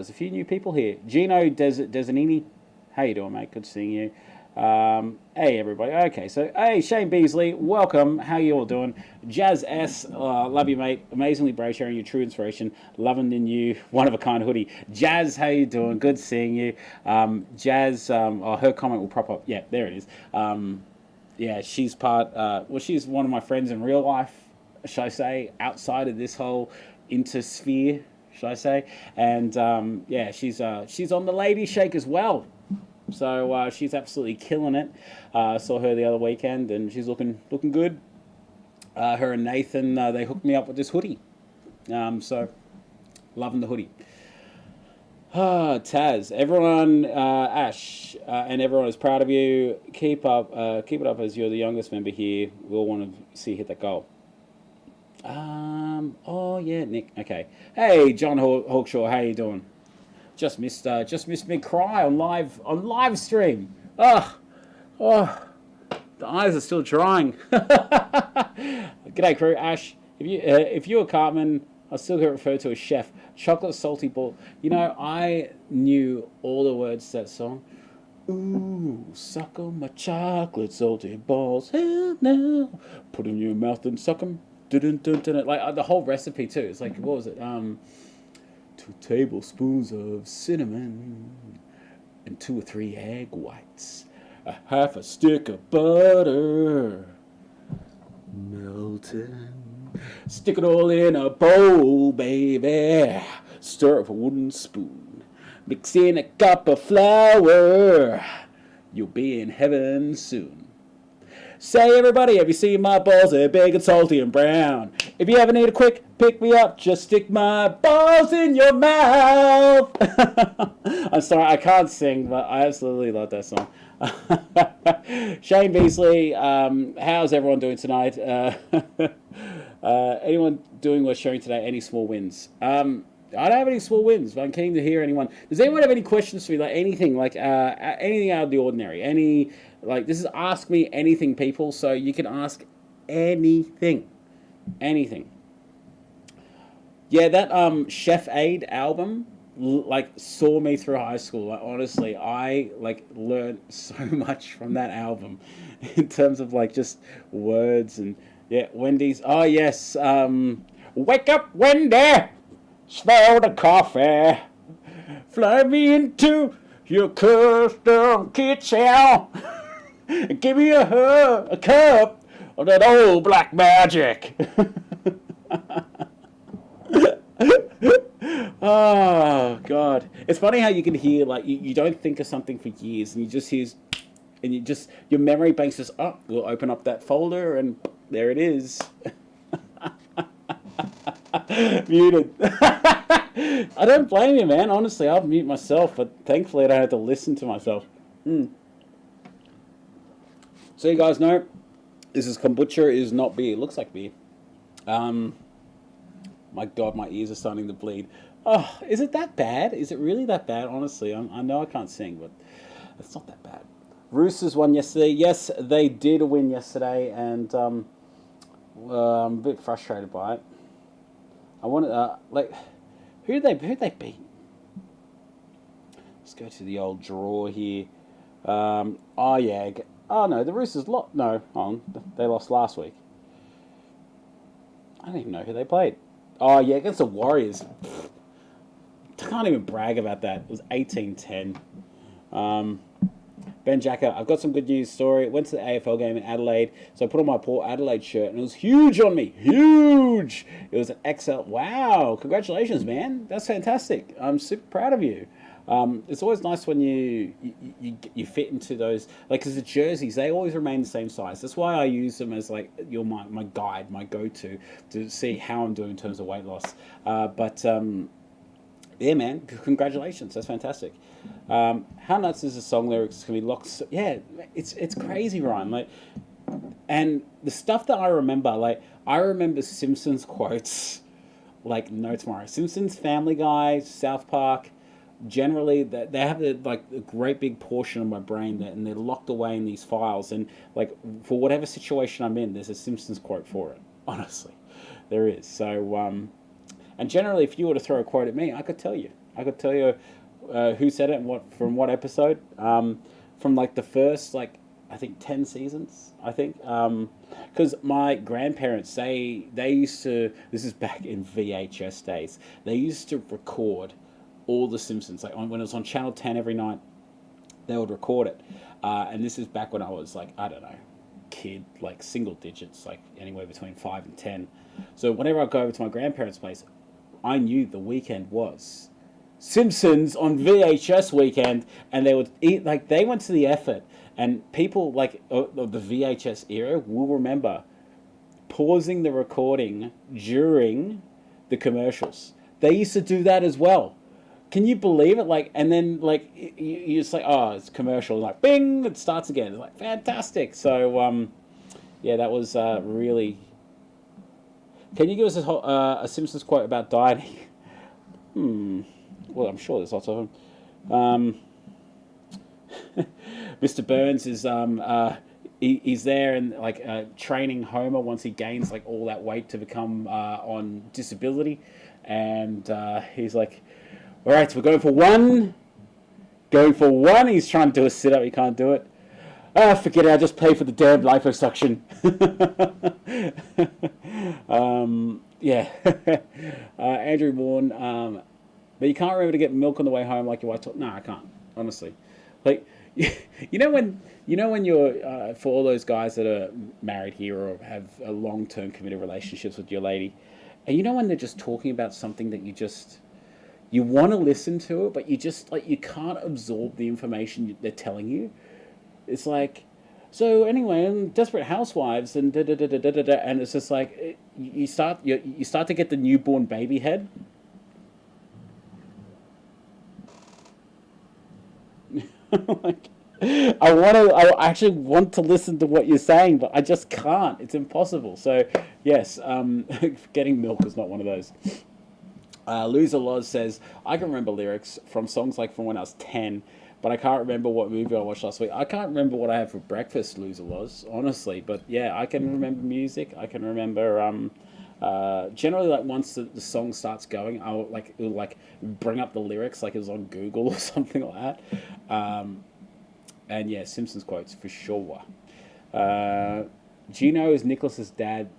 a few new people here. Gino Desanini, how you doing, mate? Good seeing you. Hey everybody. Okay, so hey Shane Beasley, welcome. How you all doing? Jazz S, love you, mate. Amazingly brave, sharing your true inspiration. Loving the new one of a kind hoodie. Jazz, how you doing? Good seeing you. Jazz, her comment will pop up. Yeah, there it is. Yeah, she's she's one of my friends in real life, shall I say, outside of this whole intersphere, should I say? And yeah, she's on the Lady Shake as well. So she's absolutely killing it. Saw her the other weekend, and she's looking good. Her and Nathan, they hooked me up with this hoodie. So loving the hoodie. Taz, everyone, Ash, and everyone is proud of you. Keep it up as you're the youngest member here. We all want to see you hit that goal. Oh yeah, Nick. Okay. Hey, John Hawkshaw, how you doing? Just missed me cry on live stream. Oh, the eyes are still drying. G'day, crew. Ash, if you were Cartman, I still get referred to as chef. Chocolate salty ball. You know, I knew all the words to that song. Ooh, suck on my chocolate salty balls. Hell no. Put them in your mouth and suck them. Like the whole recipe too. It's like, what was it? 2 tablespoons of cinnamon and 2 or 3 egg whites. A half a stick of butter melted. Stick it all in a bowl, baby. Stir it with a wooden spoon. Mix in a cup of flour. You'll be in heaven soon. Say, everybody, have you seen my balls? They're big and salty and brown. If you ever need a quick pick me up, just stick my balls in your mouth. I'm sorry, I can't sing, but I absolutely love that song. Shane Beasley, how's everyone doing tonight? Anyone doing worth sharing today? Any small wins? I don't have any small wins, but I'm keen to hear anyone. Does anyone have any questions for me? Like anything, anything out of the ordinary? Any, like, this is Ask Me Anything, people. So you can ask anything. Anything. Yeah, that Chef Aid album like saw me through high school. Like honestly, I like learned so much from that album in terms of like just words and yeah, Wendy's. Oh yes, wake up, Wendy, smell the coffee, fly me into your custom kitchen, give me a cup of that old black magic. Oh God! It's funny how you can hear like you don't think of something for years, and you just hear, and you just your memory banks just up. We'll open up that folder, and there it is. Muted. I don't blame you, man. Honestly, I'll mute myself, but thankfully I don't have to listen to myself. So you guys know, this is kombucha. Is not beer. It looks like beer. My God, my ears are starting to bleed. Oh, is it that bad? Is it really that bad? Honestly, I know I can't sing, but it's not that bad. Roosters won yesterday. Yes, they did win yesterday, and I'm a bit frustrated by it. I want to like, who'd they beat? Let's go to the old draw here. Oh yeah. Oh no, the Roosters lost. No, they lost last week. I don't even know who they played. Oh, yeah, against the Warriors. Can't even brag about that. It was 18-10. Ben Jacker, I've got some good news story. Went to the AFL game in Adelaide, so I put on my Port Adelaide shirt, and it was huge on me. Huge! It was an XL. Wow, congratulations, man. That's fantastic. I'm super proud of you. It's always nice when you fit into those, like, because the jerseys, they always remain the same size. That's why I use them as like my guide, my go-to to see how I'm doing in terms of weight loss. Yeah, man, congratulations, that's fantastic. How nuts is the song lyrics can be locked? Yeah, it's crazy, Ryan. Like, and the stuff that I remember Simpsons quotes like no tomorrow. Simpsons, Family Guy, South Park. Generally, they have a great big portion of my brain and they're locked away in these files. And like for whatever situation I'm in, there's a Simpsons quote for it. Honestly, there is. So, and generally, if you were to throw a quote at me, I could tell you. Who said it and what episode. From like the first I think 10 seasons. I think because my grandparents they used to. This is back in VHS days. They used to record all the Simpsons, like when it was on Channel 10 every night, they would record it. And this is back when I was like, I don't know, kid, like single digits, like anywhere between 5 and 10. So whenever I go over to my grandparents' place, I knew the weekend was Simpsons on VHS weekend, and they would eat, like they went to the effort, and people like of the VHS era will remember pausing the recording during the commercials. They used to do that as well. Can you believe it? Like, and then like you just like, oh, it's commercial. Like, bing, it starts again. It's like fantastic. So, yeah, that was really. Can you give us a Simpsons quote about dieting? Well, I'm sure there's lots of them. Mr. Burns is he's there and training Homer once he gains like all that weight to become on disability, and he's like. All right, so we're going for one. Going for one. He's trying to do a sit-up. He can't do it. Ah, forget it. I'll just pay for the damn liposuction. Yeah. Andrew Warren. But you can't remember to get milk on the way home like your wife told. No, I can't. Honestly. Like, you know when you're, for all those guys that are married here or have a long-term committed relationships with your lady, and you know when they're just talking about something that you want to listen to it, but you just you can't absorb the information they're telling you. It's like, so anyway, and Desperate Housewives and da da da da da da, and it's just like you start to get the newborn baby head. I actually want to listen to what you're saying, but I just can't. It's impossible. So yes, getting milk is not one of those. Loser Loz says, I can remember lyrics from songs like from when I was 10, but I can't remember what movie I watched last week. I can't remember what I had for breakfast, Loser Loz, honestly. But yeah, I can remember music. I can remember, generally, like once the song starts going, it'll like bring up the lyrics like it was on Google or something like that. And yeah, Simpsons quotes for sure. Gino is Nicholas's dad.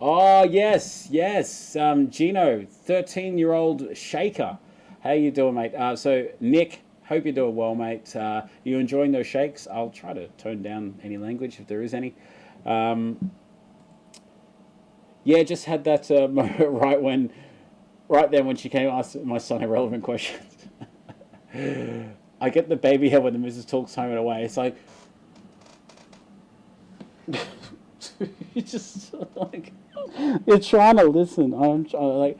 Oh, yes, yes. Gino, 13-year-old shaker. How you doing, mate? So, Nick, hope you're doing well, mate. You enjoying those shakes? I'll try to tone down any language if there is any. Yeah, just had that right then when she came and asked my son irrelevant questions. I get the baby head when the missus talks home and away. It's like... you just like... You're trying to listen. I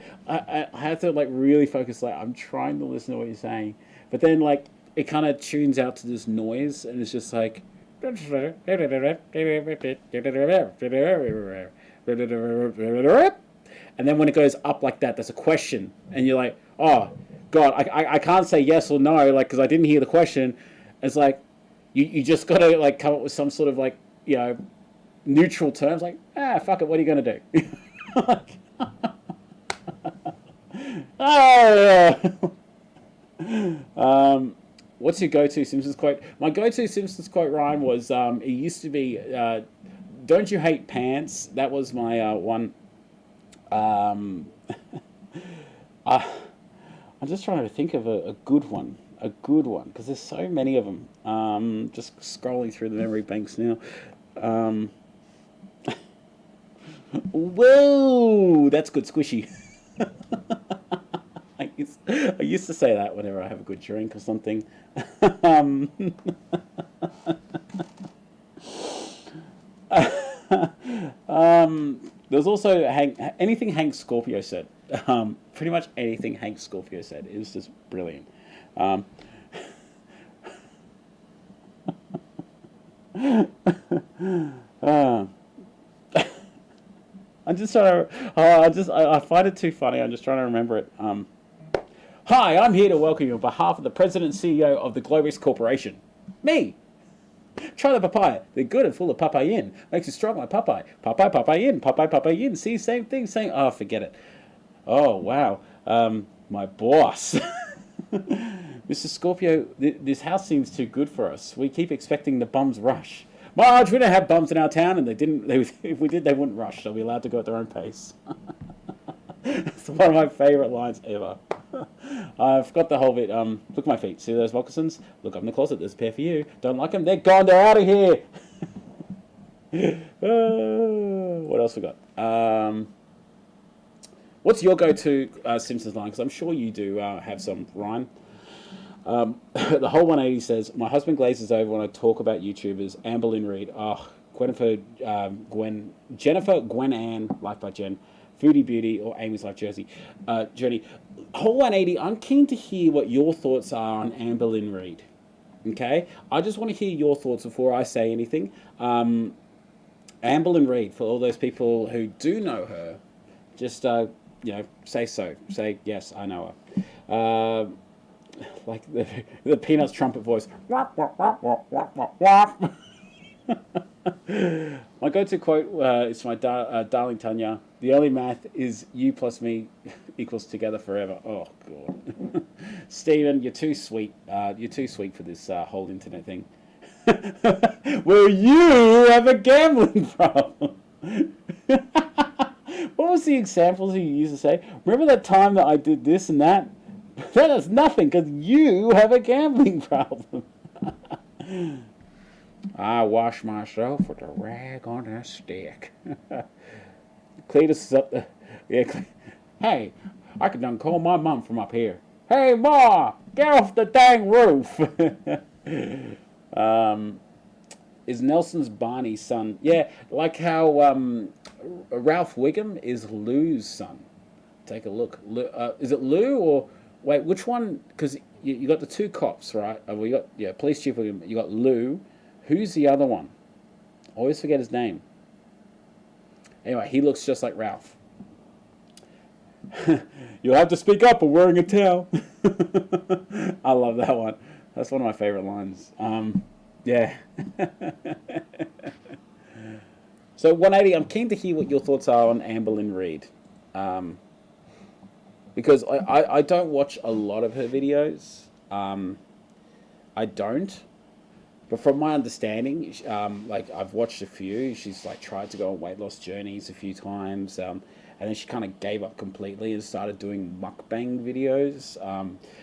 have to like really focus. Like I'm trying to listen to what you're saying, but then like it kind of tunes out to this noise, and it's just like. And then when it goes up like that, there's a question, and you're like, oh God, I can't say yes or no, like because I didn't hear the question. It's like you just got to like come up with some sort of like neutral terms, like fuck it, what are you gonna do? Like, what's your go-to Simpsons quote? My go-to Simpsons quote, Ryan, was it used to be don't you hate pants? That was my one. I'm just trying to think of a good one, because there's so many of them. Just scrolling through the memory banks now. Whoa, that's good squishy. I used to say that whenever I have a good drink or something. There's also anything Hank Scorpio said. Pretty much anything Hank Scorpio said. It was just brilliant. I'm just trying to. I find it too funny. I'm just trying to remember it. Hi, I'm here to welcome you on behalf of the President and CEO of the Globix Corporation. Me. Try the papaya. They're good and full of papayin. Makes you strong like Popeye. Popeye, papayin. Popeye, papayin. See, same thing. Same. Oh, forget it. Oh, wow. My boss. Mr. Scorpio, this house seems too good for us. We keep expecting the bums rush. Marge, we don't have bums in our town, and if we did, they wouldn't rush. They'll be allowed to go at their own pace. It's one of my favorite lines ever. I've got the whole bit. Look at my feet. See those moccasins? Look up in the closet. There's a pair for you. Don't like them? They're gone. They're out of here. What else we got? What's your go-to Simpsons line? Because I'm sure you do have some, Ryan. The whole 180 says, my husband glazes over when I talk about YouTubers. Amber Lynn Reed. Oh, Jennifer Gwen Ann, Life by Jen. Foodie Beauty or Amy's Life Journey. Whole 180, I'm keen to hear what your thoughts are on Amber Lynn Reed. Okay? I just want to hear your thoughts before I say anything. Amber Lynn Reed, for all those people who do know her, just, say so. Say, yes, I know her. Like the Peanuts trumpet voice. My go-to quote is my darling Tanya. The only math is you plus me equals together forever. Oh, God. Stephen, you're too sweet. You're too sweet for this whole internet thing. Well, you have a gambling problem. What was the examples you used to say? Remember that time that I did this and that? That is nothing, because you have a gambling problem. I wash myself with a rag on a stick. Cletus is up there. Yeah, hey, I could done call my mom from up here. Hey, Ma, get off the dang roof. Is Nelson's Barney's son? Yeah, like how Ralph Wiggum is Lou's son. Take a look. Is it Lou or... Wait, which one? Because you got the two cops, right? We got police chief. You got Lou. Who's the other one? I always forget his name. Anyway, he looks just like Ralph. You'll have to speak up or wearing a towel. I love that one. That's one of my favorite lines. Yeah. So 180, I'm keen to hear what your thoughts are on Amberlynn Reid. Because I don't watch a lot of her videos. I don't. But from my understanding, like I've watched a few. She's like tried to go on weight loss journeys a few times, and then she kind of gave up completely and started doing mukbang videos.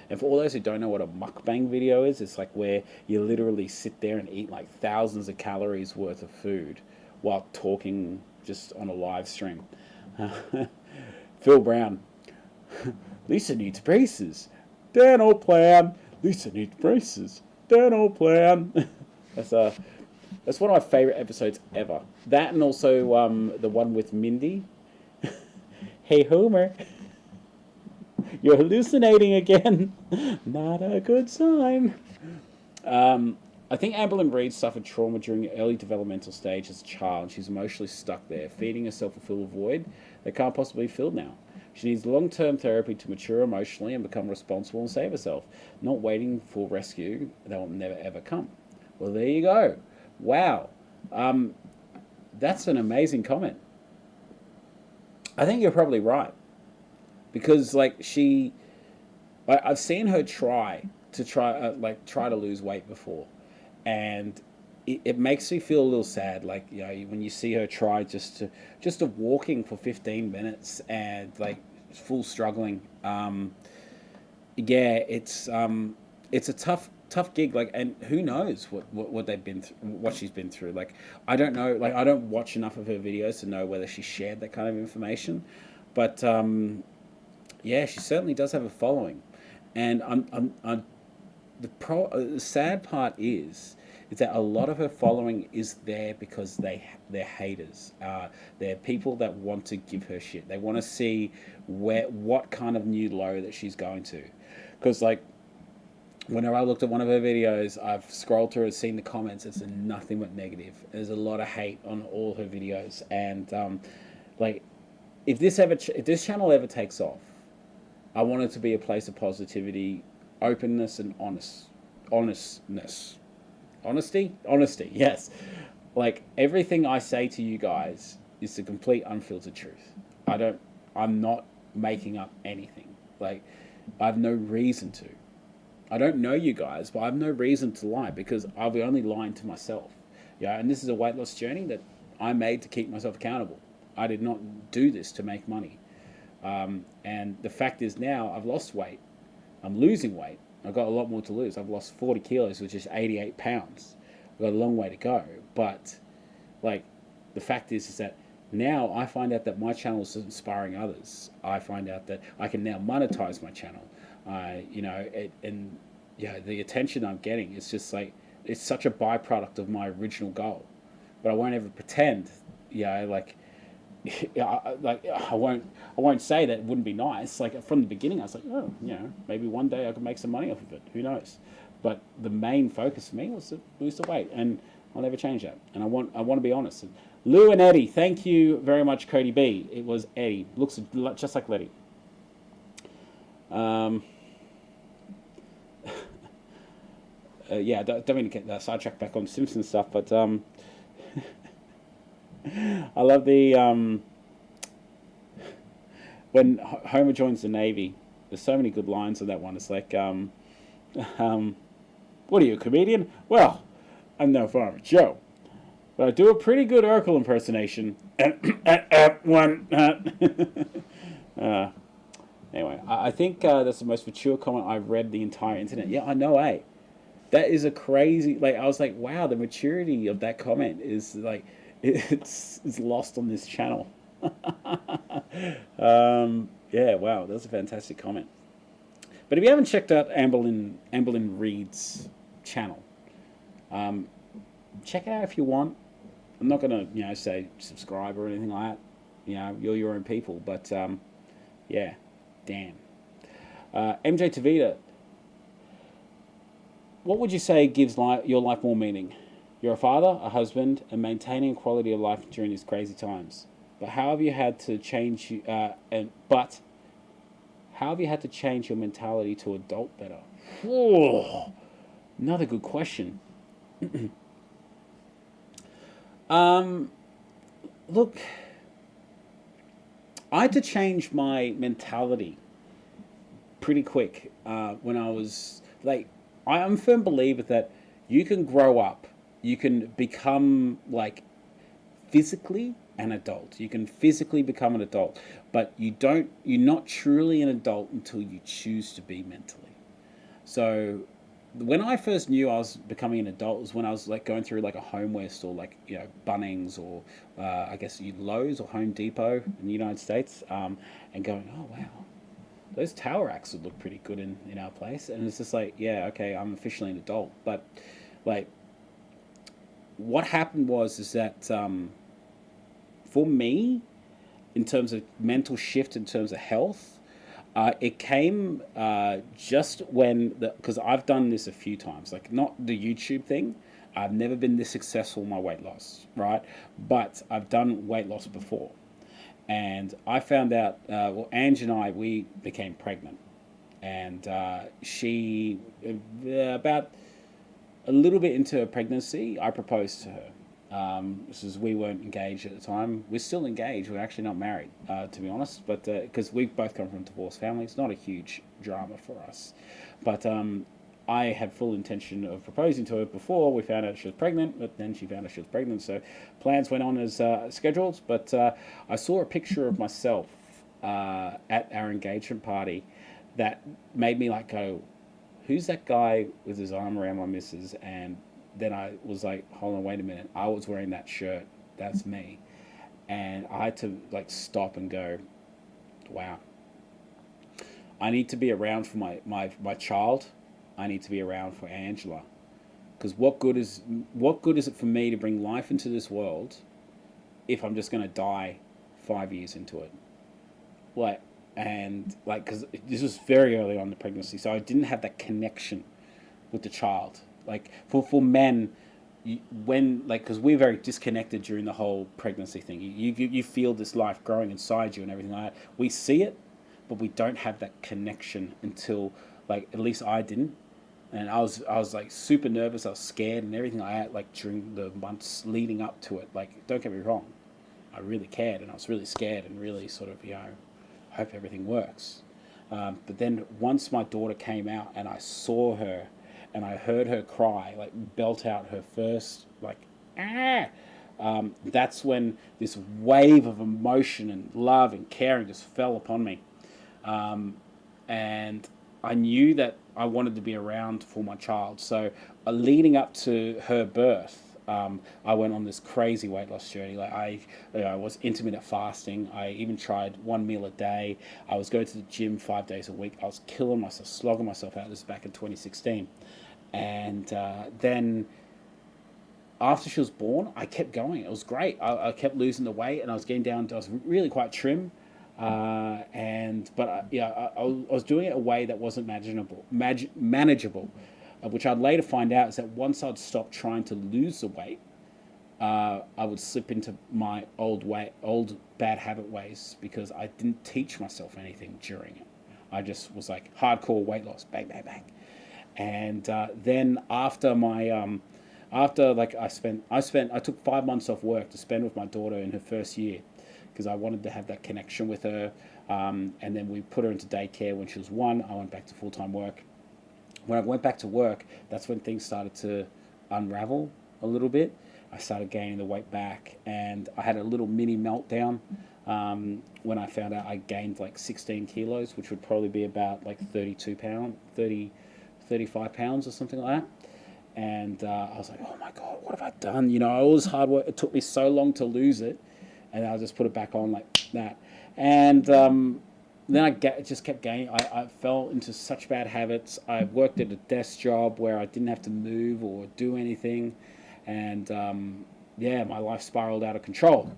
And for all those who don't know what a mukbang video is, it's like where you literally sit there and eat like thousands of calories worth of food while talking just on a live stream. Phil Brown. Lisa needs braces. Dan old plan. Lisa needs braces. Dan old plan. That's one of my favorite episodes ever. That and also the one with Mindy. Hey Homer, you're hallucinating again. Not a good sign. I think Amberlynn Reid suffered trauma during the early developmental stage as a child. She's emotionally stuck there, feeding herself a fill void that can't possibly be filled now. She needs long-term therapy to mature emotionally and become responsible and save herself, not waiting for rescue that will never ever come. Well, there you go. Wow. That's an amazing comment. I think you're probably right. Because, like, I've seen her try to lose weight before. And it makes me feel a little sad. Like, you know, when you see her try just to walking for 15 minutes and, like, full struggling. Yeah, it's a tough gig. Like, and who knows what they've been what she's been through. Like, I don't know. Like, I don't watch enough of her videos to know whether she shared that kind of information. But yeah, she certainly does have a following, and the sad part is that a lot of her following is there because they're haters. They're people that want to give her shit. They want to see what kind of new low that she's going to, because like. Whenever I looked at one of her videos, I've scrolled through and seen the comments. It's nothing but negative. There's a lot of hate on all her videos, and like, if this channel ever takes off, I want it to be a place of positivity, openness, and honesty. Yes, like everything I say to you guys is the complete unfiltered truth. I'm not making up anything. Like, I have no reason to. I don't know you guys, but I have no reason to lie because I'll be only lying to myself. Yeah, and this is a weight loss journey that I made to keep myself accountable. I did not do this to make money. And the fact is now I've lost weight. I'm losing weight. I've got a lot more to lose. I've lost 40 kilos, which is 88 pounds. I've got a long way to go. But like, the fact is that now I find out that my channel is inspiring others. I find out that I can now monetize my channel. You know, and yeah, the attention I'm getting is just like, it's such a byproduct of my original goal. But I won't ever pretend, yeah, like, I won't say that it wouldn't be nice. Like, from the beginning, I was like, oh, you know, maybe one day I could make some money off of it. Who knows? But the main focus for me was to lose the weight, and I'll never change that. And I want to be honest. And Lou and Eddie, thank you very much, Cody B. It was Eddie. Looks just like Letty. Yeah, don't mean to get sidetracked back on Simpsons stuff, but I love the when Homer joins the Navy. There's so many good lines in that one. It's like, what are you, a comedian? Well, I'm no Farmer Joe, but I do a pretty good Urkel impersonation. Anyway, I think that's the most mature comment I've read the entire internet. Yeah, I know, eh? That is a crazy, like, I was like, wow, the maturity of that comment is like, it's lost on this channel. Yeah, wow, that's a fantastic comment. But if you haven't checked out Amberlynn Reid's channel, check it out if you want. I'm not gonna, you know, say subscribe or anything like that. You know, you're your own people. But yeah, damn. MJ Tavita, what would you say gives your life more meaning? You're a father, a husband, and maintaining quality of life during these crazy times. But how have you had to change? How have you had to change your mentality to adult better? Whoa, another good question. Um, Look, I had to change my mentality pretty quick when I was like, I am a firm believer that you can grow up, you can become like physically an adult. You can physically become an adult, but you're not truly an adult until you choose to be mentally. So when I first knew I was becoming an adult was when I was like going through like a homeware store, like Bunnings or I guess Lowe's or Home Depot in the United States, and going, oh wow, those towel racks would look pretty good in our place. And it's just like, yeah, okay, I'm officially an adult. But like, what happened was is that for me, in terms of mental shift, in terms of health, it came just when because I've done this a few times, like not the YouTube thing. I've never been this successful in my weight loss, right? But I've done weight loss before, and I found out. Well, Ange and I we became pregnant, and she about a little bit into her pregnancy, I proposed to her. This is we weren't engaged at the time. We're still engaged. We're actually not married, to be honest. But because we've both come from divorced families, not a huge drama for us. But I had full intention of proposing to her before we found out she was pregnant. But then she found out she was pregnant, so plans went on as scheduled. But I saw a picture of myself at our engagement party that made me like go, who's that guy with his arm around my missus? And then I was like, hold on, wait a minute. I was wearing that shirt. That's me. And I had to like stop and go, wow. I need to be around for my child. I need to be around for Angela. Because what good is it for me to bring life into this world if I'm just going to die 5 years into it? Like, and like, because this was very early on in the pregnancy, so I didn't have that connection with the child. Like for men, when like because we're very disconnected during the whole pregnancy thing. You feel this life growing inside you and everything like that. We see it, but we don't have that connection until like at least I didn't. And I was like super nervous. I was scared and everything like that. Like during the months leading up to it. Like don't get me wrong, I really cared and I was really scared and really sort of hope everything works. But then once my daughter came out and I saw her and I heard her cry, like belt out her first, like, ah, that's when this wave of emotion and love and caring just fell upon me. And I knew that I wanted to be around for my child. So leading up to her birth, I went on this crazy weight loss journey. Like I was intermittent fasting. I even tried one meal a day. I was going to the gym 5 days a week. I was killing myself, slogging myself out. This was back in 2016. And then after she was born, I kept going. It was great. I kept losing the weight, and I was getting down. I was really quite trim. I was doing it a way that wasn't manageable, which I'd later find out is that once I'd stop trying to lose the weight, I would slip into my old bad habit ways because I didn't teach myself anything during it. I just was like hardcore weight loss, bang, bang, bang. And then after my after like I took 5 months off work to spend with my daughter in her first year because I wanted to have that connection with her. And then we put her into daycare when she was 1. I went back to full-time work. When I went back to work, that's when things started to unravel a little bit. I started gaining the weight back, and I had a little mini meltdown when I found out I gained like 16 kilos, which would probably be about like 35 pounds or something like that. And I was like, oh my God, what have I done? All this hard work, it took me so long to lose it, and I just put it back on like that. And then just kept gaining. I fell into such bad habits. I worked at a desk job where I didn't have to move or do anything. And my life spiraled out of control.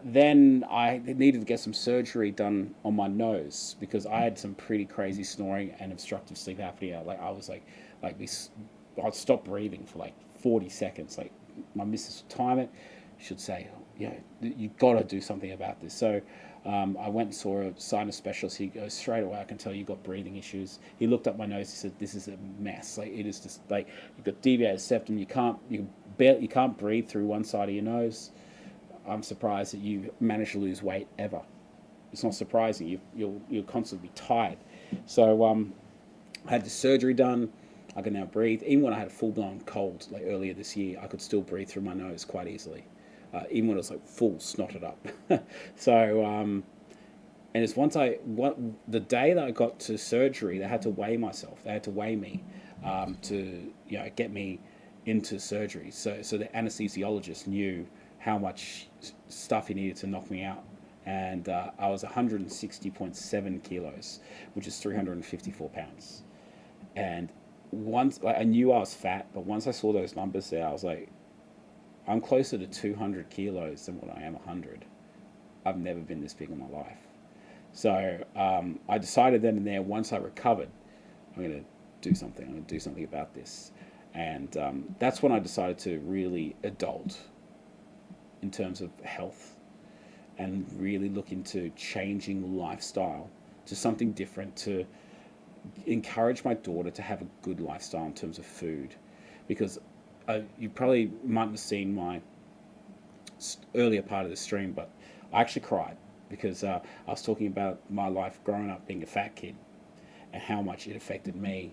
Then I needed to get some surgery done on my nose because I had some pretty crazy snoring and obstructive sleep apnea. Like I was like this, I'd stop breathing for like 40 seconds. Like my missus would time it. She'd say, you've got to do something about this. So I went and saw a sinus specialist. He goes, straight away, I can tell you've got breathing issues. He looked up my nose. He said, this is a mess. Like, it is just like, you've got deviated septum. You can't breathe through one side of your nose. I'm surprised that you managed to lose weight ever. It's not surprising. You'll constantly be tired. So I had the surgery done. I can now breathe. Even when I had a full-blown cold, like earlier this year, I could still breathe through my nose quite easily. Even when it was like full snotted up. So, and it's the day that I got to surgery, they had to weigh myself. They had to weigh me to get me into surgery. So the anesthesiologist knew how much stuff he needed to knock me out. And I was 160.7 kilos, which is 354 pounds. And once, like, I knew I was fat, but once I saw those numbers there, I was like, I'm closer to 200 kilos than what I am 100. I've never been this big in my life. So I decided then and there, once I recovered, I'm going to do something. I'm going to do something about this. And that's when I decided to really adult in terms of health and really look into changing lifestyle to something different, to encourage my daughter to have a good lifestyle in terms of food. Because you probably mightn't have seen my earlier part of the stream, but I actually cried because I was talking about my life growing up being a fat kid and how much it affected me,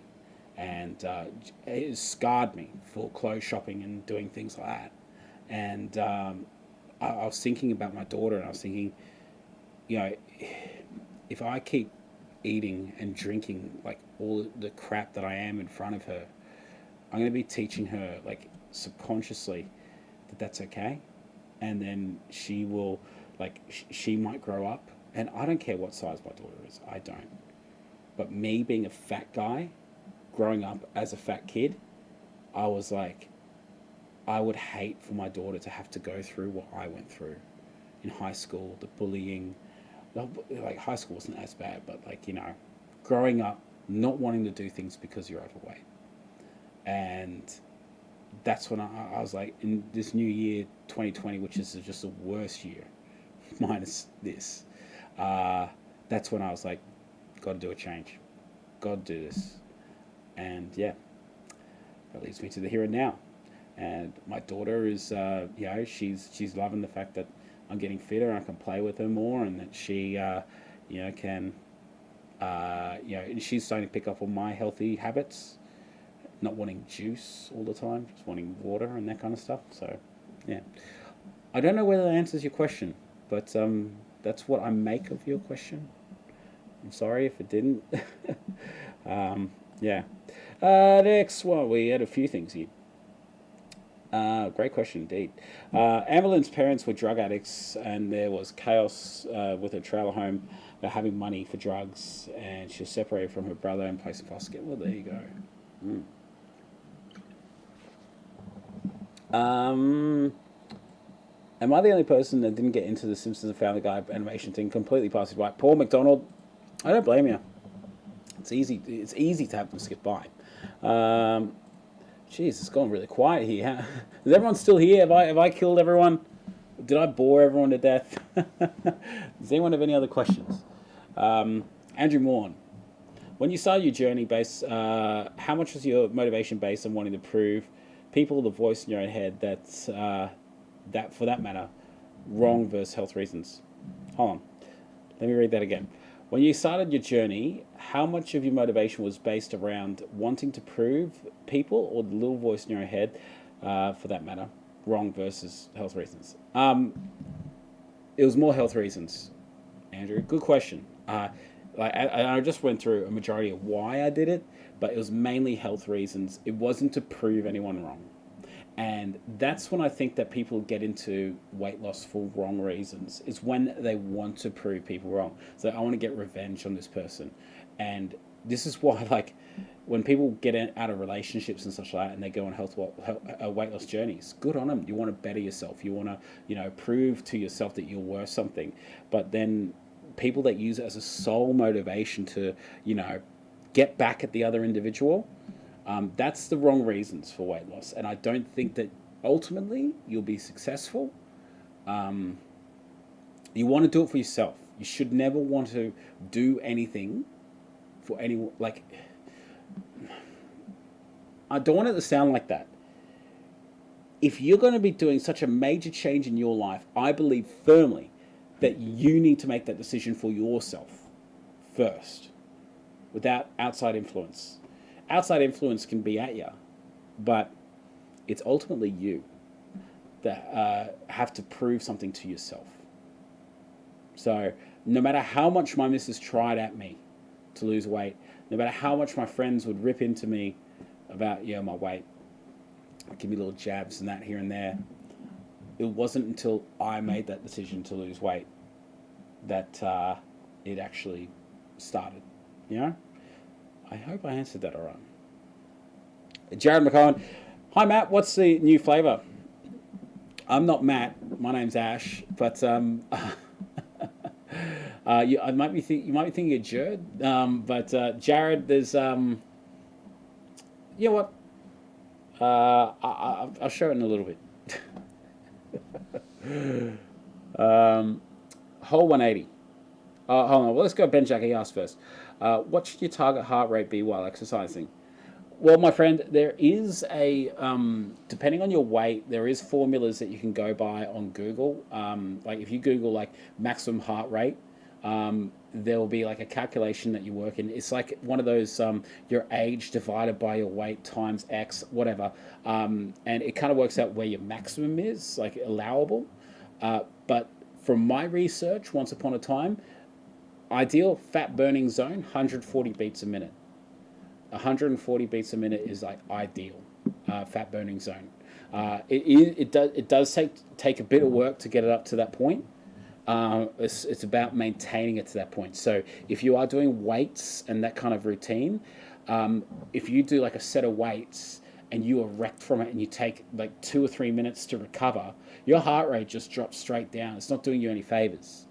and it scarred me for clothes shopping and doing things like that. And I was thinking about my daughter, and I was thinking, if I keep eating and drinking like all the crap that I am in front of her, I'm going to be teaching her, like, subconsciously, that that's okay. And then she will, like, she might grow up, and I don't care what size my daughter is. I don't. But me being a fat guy, growing up as a fat kid, I was like, I would hate for my daughter to have to go through what I went through in high school, the bullying. Like, high school wasn't as bad, but, like, growing up, not wanting to do things because you're overweight. And that's when I was like, in this new year, 2020, which is just the worst year, minus this, that's when I was like, got to do a change. Got to do this. And yeah, that leads me to the here and now. And my daughter is, she's loving the fact that I'm getting fitter and I can play with her more, and that she, can, she's starting to pick up on my healthy habits. Not wanting juice all the time, just wanting water and that kind of stuff. So, yeah. I don't know whether that answers your question, but that's what I make of your question. I'm sorry if it didn't. Yeah. Next one, we had a few things here. Great question indeed. Amberlynn's parents were drug addicts, and there was chaos with her trailer home about having money for drugs, and she was separated from her brother and placed in foster care. Well, there you go. Am I the only person that didn't get into the Simpsons and Family Guy animation thing? Completely passed it by. Paul McDonald, I don't blame you. It's easy. It's easy to have them skip by. Jeez, it's gone really quiet here. Is everyone still here? Have I killed everyone? Did I bore everyone to death? Does anyone have any other questions? Andrew Morn, when you started your journey, how much was your motivation based on wanting to prove people the voice in your own head that for that matter, wrong versus health reasons? Hold on. Let me read that again. When you started your journey, how much of your motivation was based around wanting to prove people, or the little voice in your head, for that matter, wrong versus health reasons? It was more health reasons, Andrew. Good question. I just went through a majority of why I did it, but it was mainly health reasons. It wasn't to prove anyone wrong. And that's when I think that people get into weight loss for wrong reasons. It's when they want to prove people wrong. So I want to get revenge on this person. And this is why, like, when people get out of relationships and such like that, and they go on weight loss journeys, good on them. You want to better yourself. You want to, prove to yourself that you're worth something. But then people that use it as a sole motivation to, get back at the other individual, that's the wrong reasons for weight loss. And I don't think that ultimately you'll be successful You want to do it for yourself. You should never want to do anything for anyone. Like, I don't want it to sound like that. If you're going to be doing such a major change in your life, I believe firmly that you need to make that decision for yourself first, without outside influence. Outside influence can be at you, but it's ultimately you that have to prove something to yourself. So no matter how much my missus tried at me to lose weight, no matter how much my friends would rip into me about, my weight, give me little jabs and that here and there, it wasn't until I made that decision to lose weight that it actually started. I hope I answered that all right. Jared McCowan, hi Matt, what's the new flavour? I'm not Matt, my name's Ash, but you might be thinking of Jared, but Jared, there's you know what? I'll show it in a little bit. Whole 180. Hold on. Well, let's go Ben Jack. He asked first. What should your target heart rate be while exercising? Well, my friend, there is a, depending on your weight, there is formulas that you can go by on Google. Like if you Google like maximum heart rate, there will be like a calculation that you work in. It's like one of those, your age divided by your weight times X, whatever. And it kind of works out where your maximum is, like allowable. But from my research, once upon a time, ideal fat burning zone, 140 beats a minute. 140 beats a minute is like ideal fat burning zone. It does take a bit of work to get it up to that point. It's about maintaining it to that point. So if you are doing weights and that kind of routine, if you do like a set of weights and you are wrecked from it and you take like 2 or 3 minutes to recover, your heart rate just drops straight down. It's not doing you any favors.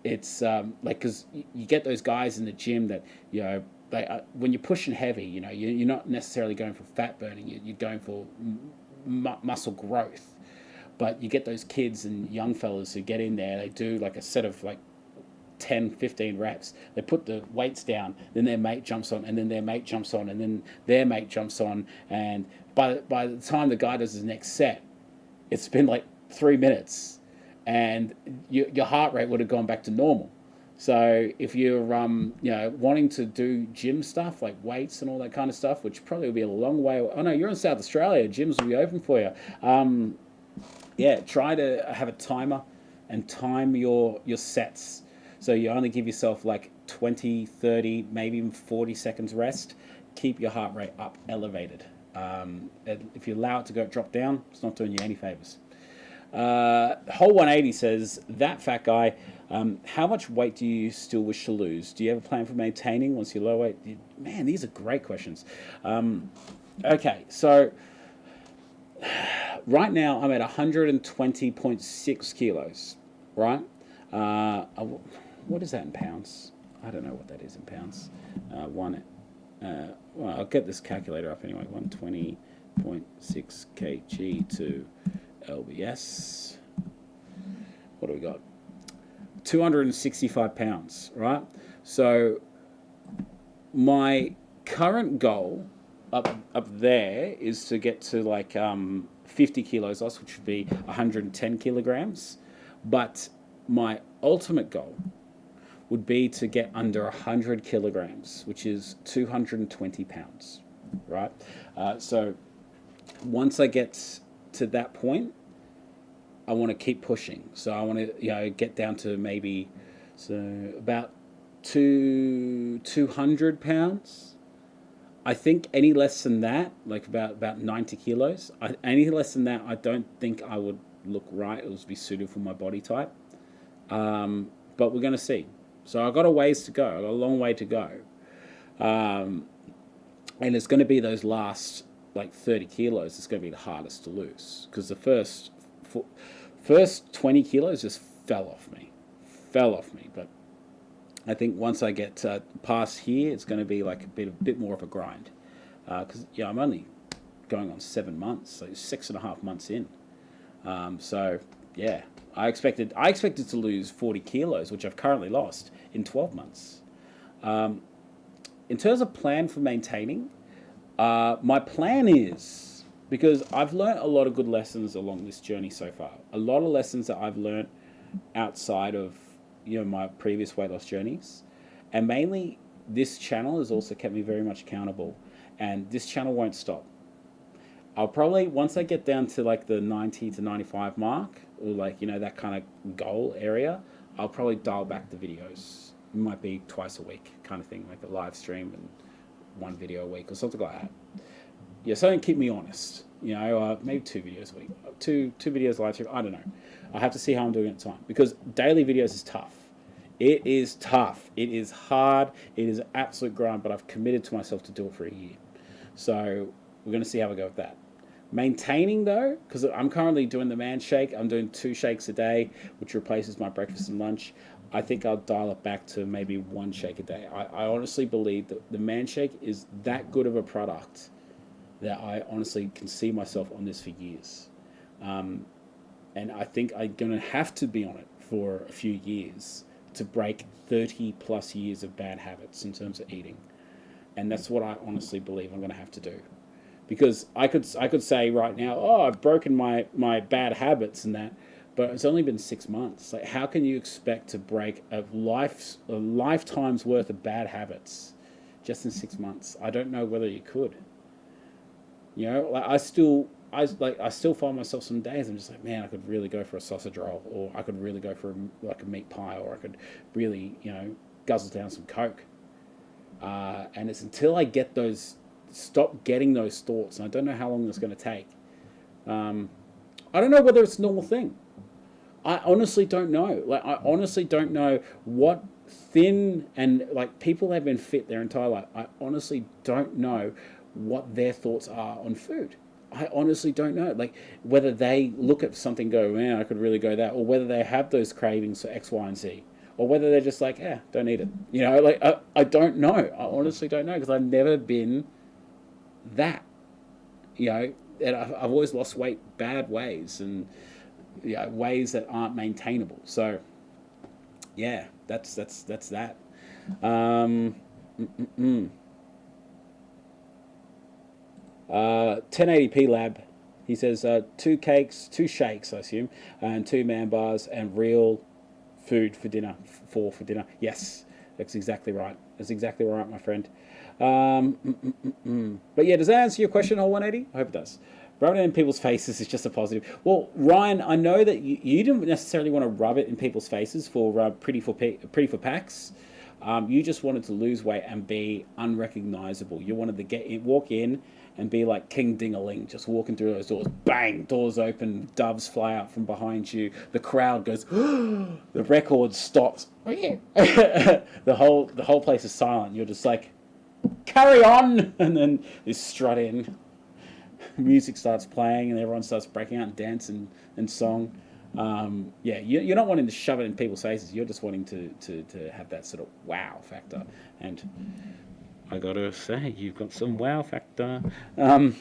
It's like, because you get those guys in the gym that, when you're pushing heavy, you're not necessarily going for fat burning, you're going for muscle growth. But you get those kids and young fellas who get in there, they do like a set of like 10, 15 reps. They put the weights down, then their mate jumps on, and then their mate jumps on, and then their mate jumps on. And by the time the guy does his next set, it's been like 3 minutes, and your heart rate would have gone back to normal. So if you're wanting to do gym stuff like weights and all that kind of stuff, which probably will be a long way. Oh no, you're in South Australia. Gyms will be open for you. Try to have a timer and time your sets. So you only give yourself like 20, 30, maybe even 40 seconds rest. Keep your heart rate up, elevated. If you allow it to drop down, it's not doing you any favors. Whole 180 says, that fat guy, how much weight do you still wish to lose? Do you have a plan for maintaining once you're low weight? Man, these are great questions. Okay, so right now I'm at 120.6 kilos, right? What is that in pounds? I don't know what that is in pounds. Well, I'll get this calculator up anyway. 120.6 kg to LBS. What do we got? 265 pounds, right? So my current goal up there is to get to like 50 kilos loss, which would be 110 kilograms. But my ultimate goal would be to get under 100 kilograms, which is 220 pounds, right? So once I get to that point, I want to keep pushing. So I want to get down to maybe about 200 pounds. I think any less than that, like about 90 kilos, any less than that, I don't think I would look right. It would be suited for my body type. But we're going to see. So I've got a ways to go. I've got a long way to go. And it's going to be those last like 30 kilos. It's going to be the hardest to lose, because the first 20 kilos just fell off me. But I think once I get past here, it's going to be like a bit more of a grind. Because I'm only going on 7 months, so 6.5 months in. So Yeah, I expected to lose 40 kilos, which I've currently lost in 12 months. In terms of plan for maintaining, my plan is, because I've learned a lot of good lessons along this journey so far. A lot of lessons that I've learned outside of my previous weight loss journeys, and mainly this channel has also kept me very much accountable. And this channel won't stop. I'll probably, once I get down to like the 90 to 95 mark, or like, that kind of goal area, I'll probably dial back the videos. It might be twice a week kind of thing, like a live stream and one video a week or something like that. Yeah, something to keep me honest. Maybe 2 videos a week, two videos live stream. I don't know. I have to see how I'm doing at the time, because daily videos is tough. It is tough. It is hard. It is an absolute grind, but I've committed to myself to do it for a year. So we're going to see how we go with that. Maintaining though, because I'm currently doing the man shake. I'm doing 2 shakes a day, which replaces my breakfast and lunch. I think I'll dial it back to maybe 1 shake a day. I honestly believe that the man shake is that good of a product that I honestly can see myself on this for years. And I think I'm going to have to be on it for a few years to break 30 plus years of bad habits in terms of eating. And that's what I honestly believe I'm going to have to do. Because I could say right now, oh, I've broken my bad habits and that, but it's only been 6 months. Like, how can you expect to break a lifetime's worth of bad habits just in 6 months? I don't know whether you could. Like I still find myself some days I'm just like, man, I could really go for a sausage roll, or I could really go for a meat pie, or I could really guzzle down some Coke. And it's until I stop getting those thoughts, and I don't know how long it's going to take. I don't know whether it's a normal thing. I honestly don't know. Like, I honestly don't know what thin and like people that have been fit their entire life. I honestly don't know what their thoughts are on food. I honestly don't know. Like, whether they look at something and go, man, I could really go that, or whether they have those cravings for X, Y, and Z, or whether they're just like, don't eat it. I don't know. I honestly don't know, because I've never been that. And I've always lost weight bad ways, and ways that aren't maintainable. So yeah, that's that. 1080p lab, he says 2 shakes I assume, and 2 man bars, and real food for dinner, 4 for dinner. Yes, that's exactly right. That's exactly right, my friend. But yeah, does that answer your question, all 180? I hope it does. Rubbing it in people's faces is just a positive. Well, Ryan, I know that you didn't necessarily want to rub it in people's faces for pretty for packs. You just wanted to lose weight and be unrecognizable. You wanted to walk in and be like King Ding-a-ling, just walking through those doors. Bang, doors open, doves fly out from behind you. The crowd goes, the record stops. The whole place is silent. You're just like, carry on, and then you strut in. Music starts playing and everyone starts breaking out in dance and song. You're not wanting to shove it in people's faces. You're just wanting to have that sort of wow factor. And I gotta say, you've got some wow factor. Thank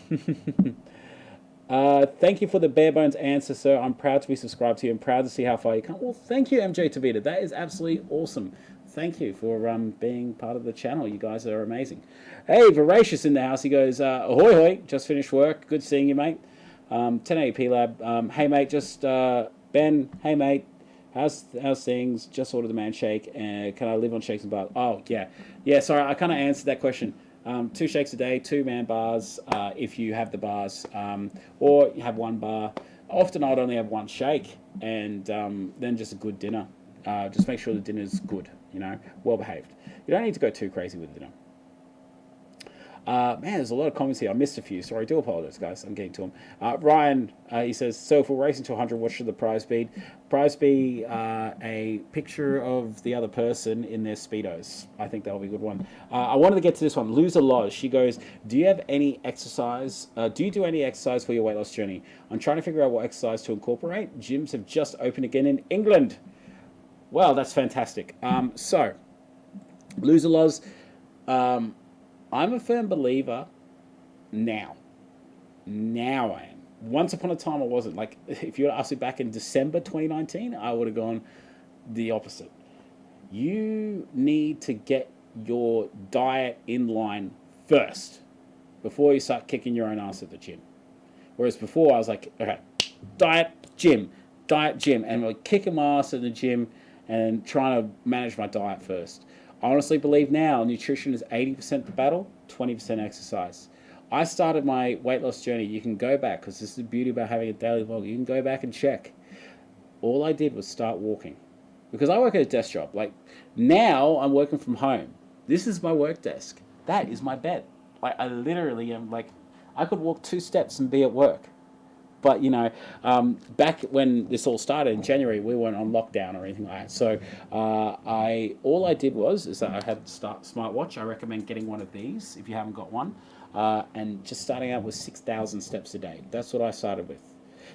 you for the bare bones answer, sir. I'm proud to be subscribed to you. I'm proud to see how far you come. Well, thank you, MJ Tavita. That is absolutely awesome. Thank you for being part of the channel. You guys are amazing. Hey, Voracious in the house. He goes, ahoy, hoy. Just finished work. Good seeing you, mate. 1080p lab. Hey, mate. Just Ben. Hey, mate. How's things? Just ordered the man shake. And can I live on shakes and bars? Oh, yeah. Yeah, sorry. I kind of answered that question. 2 shakes a day, 2 man bars if you have the bars, or you have 1 bar. Often I'd only have 1 shake, and then just a good dinner. Just make sure the dinner is good, well behaved. You don't need to go too crazy with dinner. Man, there's a lot of comments here. I missed a few. Sorry, I do apologize, guys. I'm getting to them. Ryan, he says, so if we're racing to 100, what should the prize be? Prize be a picture of the other person in their Speedos. I think that'll be a good one. I wanted to get to this one. Loser Loz. She goes, do you have any exercise? Do you do any exercise for your weight loss journey? I'm trying to figure out what exercise to incorporate. Gyms have just opened again in England. Well, that's fantastic. So, Loser Loz, I'm a firm believer now I am, once upon a time I wasn't. Like, if you asked me back in December 2019, I would have gone the opposite. You need to get your diet in line first before you start kicking your own ass at the gym. Whereas before I was like, okay, diet, gym, and like kicking my ass at the gym and trying to manage my diet first. I honestly believe now nutrition is 80% the battle, 20% exercise. I started my weight loss journey. You can go back, because this is the beauty about having a daily vlog. You can go back and check. All I did was start walking, because I work at a desk job. Like, now I'm working from home. This is my work desk. That is my bed. I literally am like, I could walk 2 steps and be at work. But, back when this all started in January, we weren't on lockdown or anything like that. So all I did is that I had a smartwatch. I recommend getting one of these if you haven't got one. And just starting out with 6,000 steps a day. That's what I started with.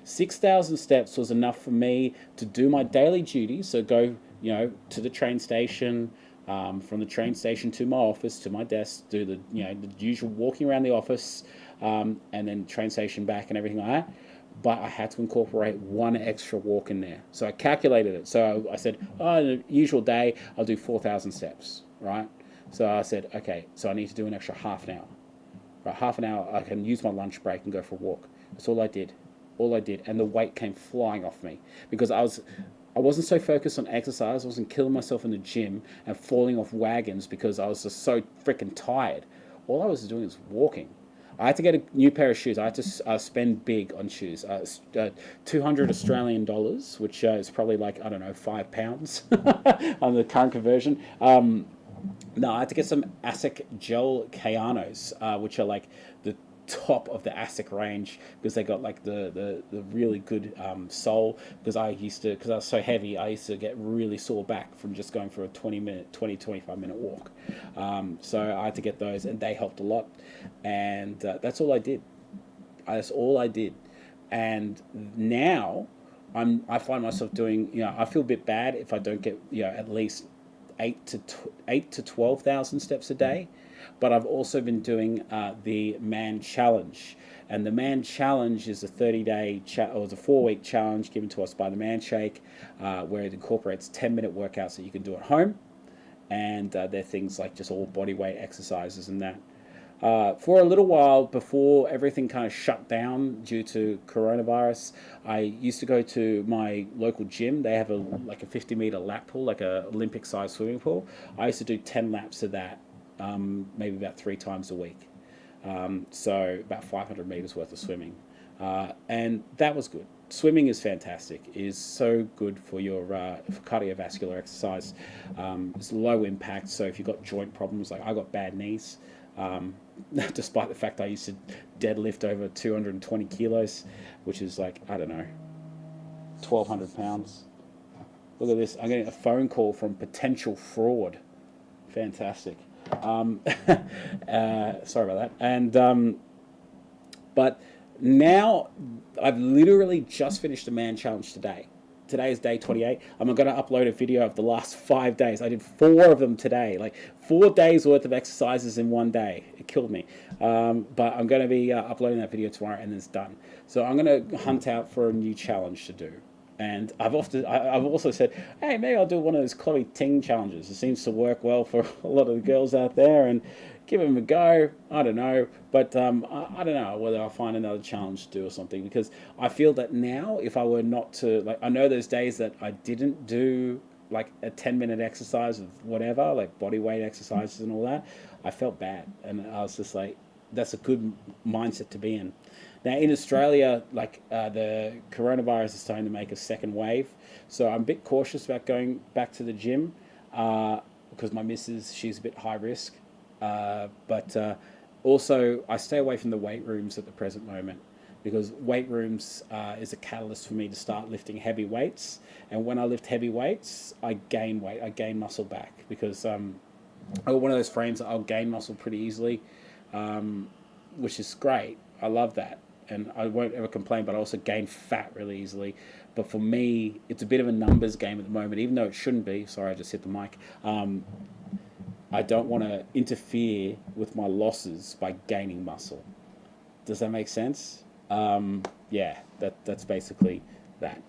6,000 steps was enough for me to do my daily duties. So go, to the train station, from the train station to my office, to my desk, do the usual walking around the office, and then train station back and everything like that. But I had to incorporate one extra walk in there. So I calculated it. So I said, in a usual day, I'll do 4,000 steps, right? So I said, okay, so I need to do an extra half an hour. Right, half an hour, I can use my lunch break and go for a walk. That's all I did. And the weight came flying off me because I wasn't so focused on exercise. I wasn't killing myself in the gym and falling off wagons because I was just so freaking tired. All I was doing was walking. I had to get a new pair of shoes. I had to spend big on shoes. 200 Australian dollars, which is probably like, I don't know, £5 on the current conversion. No, I had to get some ASIC gel Kayanos, which are like the top of the ASIC range, because they got like the really good sole. Because I was so heavy, I used to get really sore back from just going for a 25 minute walk. So I had to get those, and they helped a lot. And that's all I did. And now I find myself doing, I feel a bit bad if I don't get, at least 8 to 12,000 steps a day. But I've also been doing the Man Challenge, and the Man Challenge is a 30-day or it's a 4-week challenge given to us by the Man Shake, where it incorporates 10-minute workouts that you can do at home, and they're things like just all body weight exercises and that. For a little while before everything kind of shut down due to coronavirus, I used to go to my local gym. They have a 50-meter lap pool, like a Olympic-sized swimming pool. I used to do 10 laps of that, maybe about 3 times a week. So about 500 meters worth of swimming. And that was good. Swimming is fantastic. It is so good for your for cardiovascular exercise. It's low impact, so if you've got joint problems, like I got bad knees, despite the fact I used to deadlift over 220 kilos, which is like, I don't know, 1,200 pounds. Look at this. I'm getting a phone call from potential fraud. Fantastic. Sorry about that. And but now I've literally just finished the Man Challenge today. Today is day 28. I'm going to upload a video of the last 5 days. I did 4 of them today, like 4 days worth of exercises in one day. It killed me. But I'm going to be uploading that video tomorrow, and it's done. So I'm going to hunt out for a new challenge to do. And I've also said, hey, maybe I'll do one of those Chloe Ting challenges. It seems to work well for a lot of the girls out there, and give them a go. I don't know, but I don't know whether I'll find another challenge to do or something, because I feel that now, if I were not to, like, I know those days that I didn't do like a 10-minute exercise of whatever, like body weight exercises and all that, I felt bad, and I was just like, that's a good mindset to be in. Now in Australia, like the coronavirus is starting to make a second wave, so I'm a bit cautious about going back to the gym, because my missus, she's a bit high risk. But also I stay away from the weight rooms at the present moment, because weight rooms is a catalyst for me to start lifting heavy weights. And when I lift heavy weights, I gain weight, I gain muscle back, because I'm one of those frames that I'll gain muscle pretty easily, which is great. I love that. And I won't ever complain, but I also gain fat really easily. But for me, it's a bit of a numbers game at the moment, even though it shouldn't be. Sorry, I just hit the mic. I don't want to interfere with my losses by gaining muscle. Does that make sense? Yeah, yeah, that's basically that.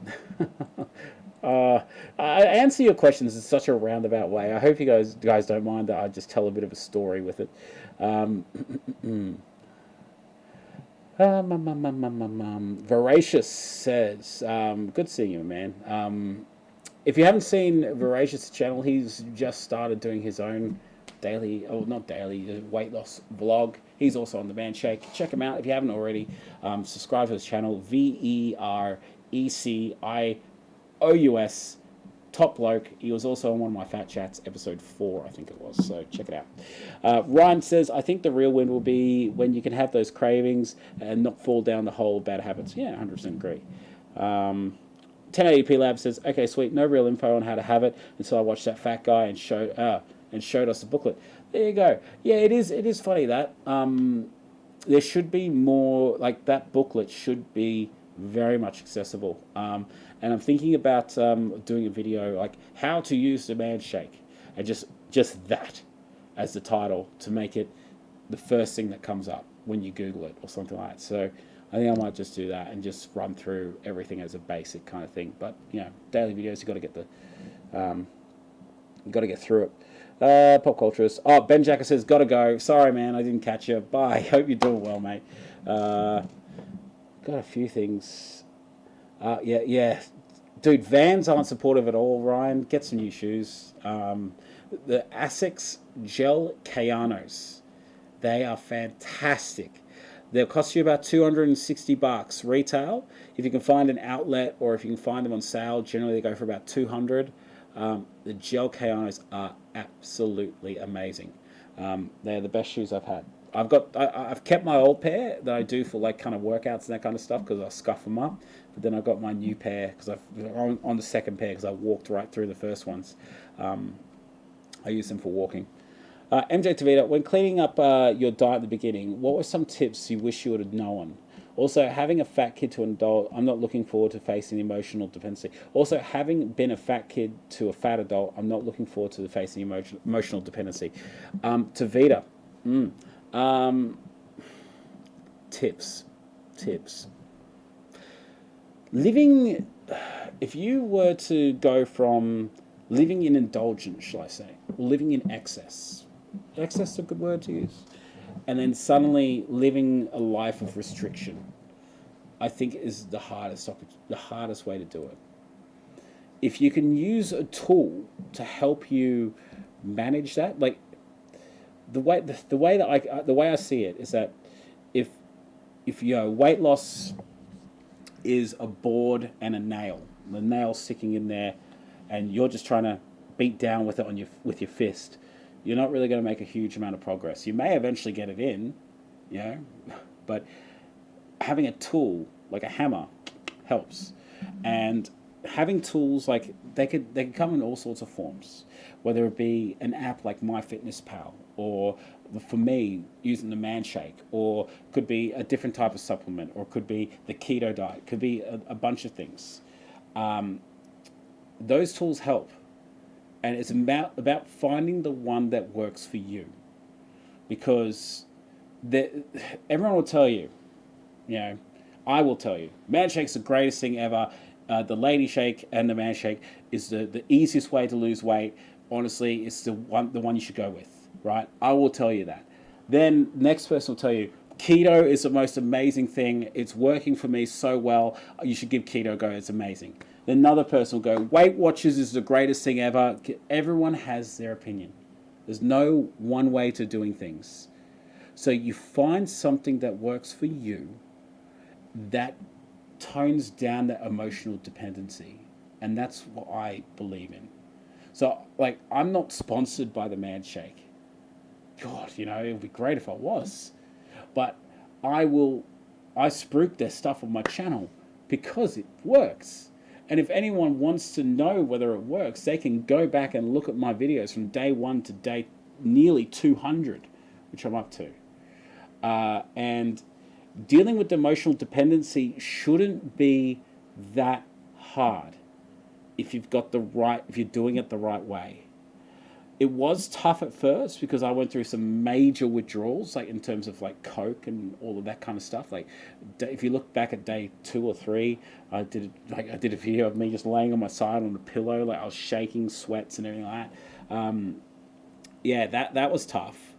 I answer your questions in such a roundabout way. I hope you guys don't mind that I just tell a bit of a story with it. Voracious says, good seeing you, man. If you haven't seen Voracious' channel, he's just started doing his own daily, oh, not daily, weight loss vlog. He's also on the Man Shake. Check him out if you haven't already. Subscribe to his channel, VERECIOUS. Top bloke. He was also on one of my Fat Chats, episode 4, I think it was. So check it out. Ryan says, I think the real win will be when you can have those cravings and not fall down the hole of bad habits. Yeah, 100% agree. 1080p Lab says, okay, sweet, no real info on how to have it until I watched that fat guy and showed us the booklet. There you go. Yeah, it is funny that there should be more, like that booklet should be very much accessible. And I'm thinking about doing a video like how to use the Man Shake, and just that as the title to make it the first thing that comes up when you Google it or something like that. So I think I might just do that and just run through everything as a basic kind of thing. But you know, daily videos, you got to get through it. Pop culturist. Oh, Ben Jacker says, gotta go. Sorry, man, I didn't catch you. Bye. Hope you're doing well, mate. Got a few things. Yeah. Dude, Vans aren't supportive at all, Ryan. Get some new shoes. The Asics Gel Kayanos. They are fantastic. They'll cost you about $260 retail. If you can find an outlet or if you can find them on sale, generally they go for about $200. The Gel Kayanos are absolutely amazing. They're the best shoes I've had. I've kept my old pair that I do for like kind of workouts and that kind of stuff because I scuff them up. But then I got my new pair because I'm on the second pair because I walked right through the first ones. I use them for walking. MJ Tavita, when cleaning up your diet at the beginning, what were some tips you wish you would have known? Also, having a fat kid to an adult, I'm not looking forward to facing emotional dependency. Also, having been a fat kid to a fat adult, I'm not looking forward to facing emotional dependency. Tavita, tips. Living, if you were to go from living in indulgence, shall I say, living in excess is a good word to use, and then suddenly living a life of restriction, I think is the hardest way to do it. If you can use a tool to help you manage that, like the way I see it is that if your weight loss is a board and a nail, the nail sticking in there, and you're just trying to beat down with it with your fist, you're not really going to make a huge amount of progress. You may eventually get it in, but having a tool like a hammer helps. And having tools like they can come in all sorts of forms, whether it be an app like MyFitnessPal, or for me using the Man Shake, or could be a different type of supplement, or could be the keto diet, could be a bunch of things. Those tools help. And it's about finding the one that works for you, because everyone will tell you, I will tell you, Man Shake's the greatest thing ever. The Lady Shake and the Man Shake is the easiest way to lose weight. Honestly, it's the one you should go with, right? I will tell you that. Then next person will tell you, keto is the most amazing thing. It's working for me so well. You should give keto a go. It's amazing. Then another person will go, Weight Watchers is the greatest thing ever. Everyone has their opinion. There's no one way to doing things. So you find something that works for you that tones down that emotional dependency. And that's what I believe in. So, like, I'm not sponsored by the Man Shake. God, it would be great if I was. But I spruik their stuff on my channel because it works. And if anyone wants to know whether it works, they can go back and look at my videos from day 1 to day nearly 200, which I'm up to. And dealing with emotional dependency shouldn't be that hard if you're doing it the right way. It was tough at first because I went through some major withdrawals, like in terms of like coke and all of that kind of stuff. Like, if you look back at day 2 or 3, I did a video of me just laying on my side on a pillow, like I was shaking, sweats and everything like that. Yeah, that was tough.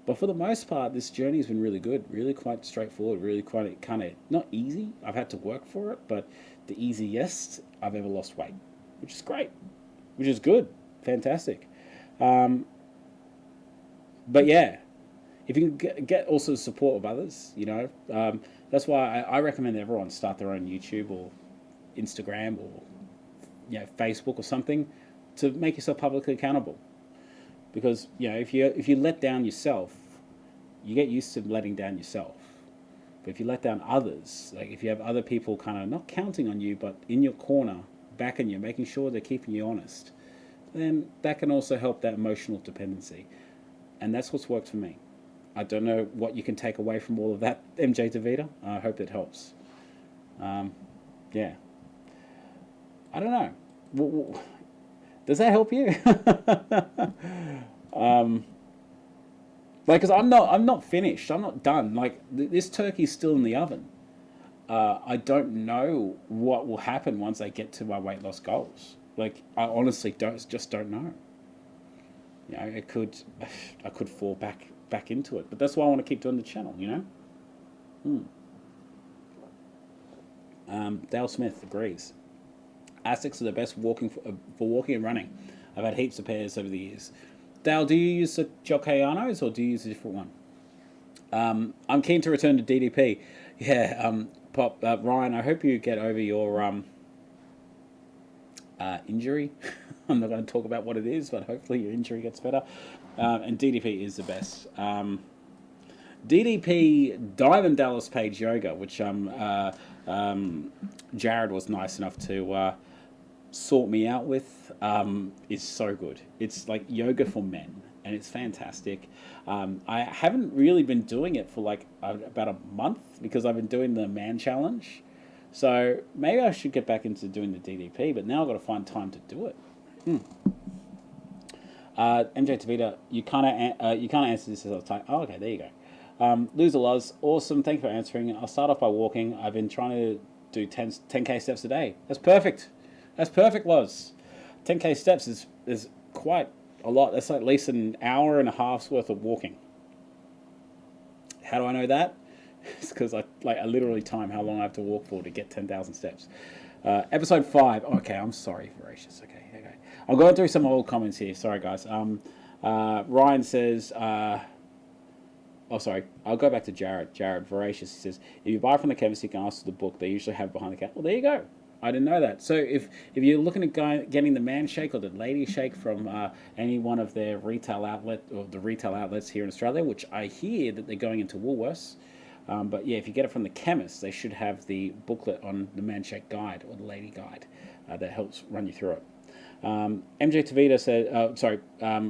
But for the most part, this journey has been really good, really quite straightforward, really quite kind of not easy. I've had to work for it, but the easiest I've ever lost weight, which is great, which is good, fantastic. But yeah, if you can get also the support of others, that's why I recommend everyone start their own YouTube or Instagram or Facebook or something to make yourself publicly accountable. Because if you let down yourself, you get used to letting down yourself. But if you let down others, like if you have other people kind of not counting on you, but in your corner, backing you, making sure they're keeping you honest, then that can also help that emotional dependency. And that's what's worked for me. I don't know what you can take away from all of that, MJ DeVita. I hope it helps. Yeah. I don't know. Does that help you? Because I'm not finished. I'm not done. Like this turkey's still in the oven. I don't know what will happen once I get to my weight loss goals. Like I honestly don't know. I could fall back into it, but that's why I want to keep doing the channel. Dale Smith agrees. Asics are the best for walking and running. I've had heaps of pairs over the years. Dale, do you use the Jockeyanos or do you use a different one? I'm keen to return to DDP. Yeah, Ryan, I hope you get over your injury. I'm not going to talk about what it is, but hopefully your injury gets better. And DDP is the best. DDP Diamond Dallas Page Yoga, which Jared was nice enough to sort me out with, is so good. It's like yoga for men, and it's fantastic. I haven't really been doing it for like about a month because I've been doing the man challenge. So maybe I should get back into doing the DDP, but now I've got to find time to do it. MJ Tavita, you can't answer this as I was typing. Oh, okay, there you go. Loser Loz, awesome. Thank you for answering. I'll start off by walking. I've been trying to do 10K steps a day. That's perfect. That's perfect, Loz. 10K steps is quite a lot. That's like at least an hour and a half's worth of walking. How do I know that? It's because I literally time how long I have to walk for to get 10,000 steps. Episode 5. Okay, I'm sorry, Voracious. Okay. I'm going through some old comments here. Sorry, guys. Ryan says... oh, sorry. I'll go back to Jared. Jared, Voracious, he says, if you buy from the chemist, you can ask for the book. They usually have behind the counter. Well, there you go. I didn't know that. So if you're looking at getting the man shake or the lady shake from any one of their retail outlet or the retail outlets here in Australia, which I hear that they're going into Woolworths, but yeah, if you get it from the chemist, they should have the booklet on the man shake guide or the lady guide that helps run you through it. MJ Tavita said,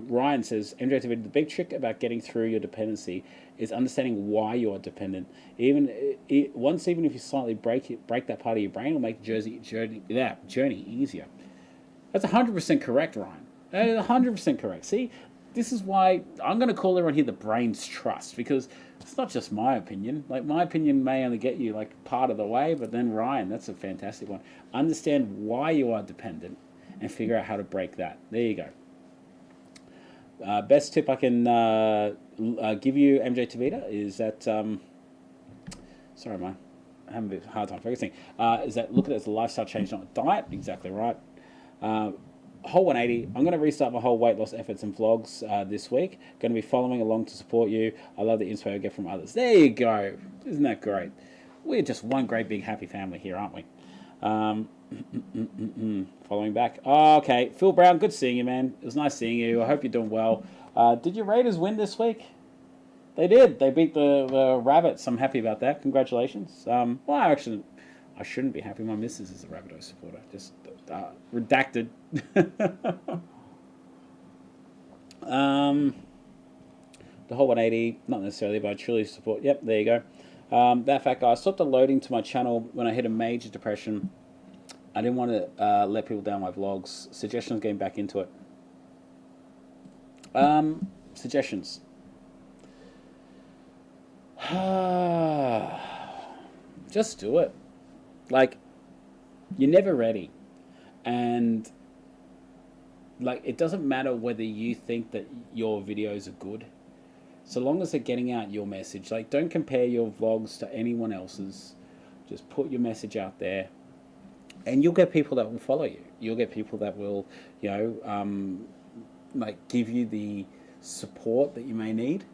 Ryan says, MJ Tavita, the big trick about getting through your dependency is understanding why you are dependent. Even if you slightly break that part of your brain, it'll make that journey easier. That's 100% correct, Ryan. 100% correct. See, this is why I'm going to call everyone here the brain's trust, because it's not just my opinion. Like, my opinion may only get you like part of the way, but then Ryan, that's a fantastic one. Understand why you are dependent and figure out how to break that. There you go. Best tip I can give you, MJ Tavita, is that... sorry, man. I'm having a bit of a hard time focusing. Is that look at it as a lifestyle change, not a diet. Exactly right. Whole 180. I'm going to restart my whole weight loss efforts and vlogs this week. Going to be following along to support you. I love the info I get from others. There you go. Isn't that great? We're just one great big happy family here, aren't we? Following back. Oh, okay. Phil Brown, good seeing you, man. It was nice seeing you. I hope you're doing well. Did your Raiders win this week? They did. They beat the Rabbits. I'm happy about that. Congratulations. Well, actually, I shouldn't be happy. My missus is a Rabbitohs supporter. Just redacted. The whole 180, not necessarily, but I truly support. Yep, there you go. That fat guy. I stopped uploading to my channel when I hit a major depression. I didn't want to let people down my vlogs. Suggestions getting back into it. Suggestions. Just do it. Like, you're never ready. And, like, it doesn't matter whether you think that your videos are good. So long as they're getting out your message. Like, don't compare your vlogs to anyone else's. Just put your message out there. And you'll get people that will follow you. You'll get people that will, like, give you the support that you may need.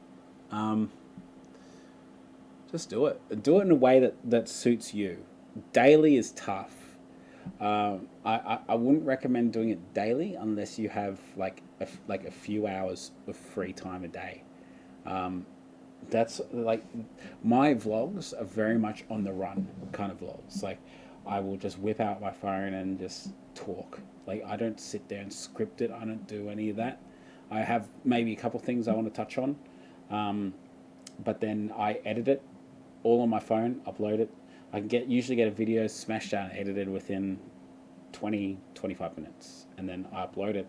Just do it. Do it in a way that suits you. Daily is tough. I wouldn't recommend doing it daily unless you have like a few hours of free time a day. That's like my vlogs are very much on the run kind of vlogs. Like I will just whip out my phone and just talk. Like I don't sit there and script it. I don't do any of that. I have maybe a couple things I want to touch on, but then I edit it all on my phone, upload it. I can usually get a video smashed out and edited within 20-25 minutes, and then I upload it,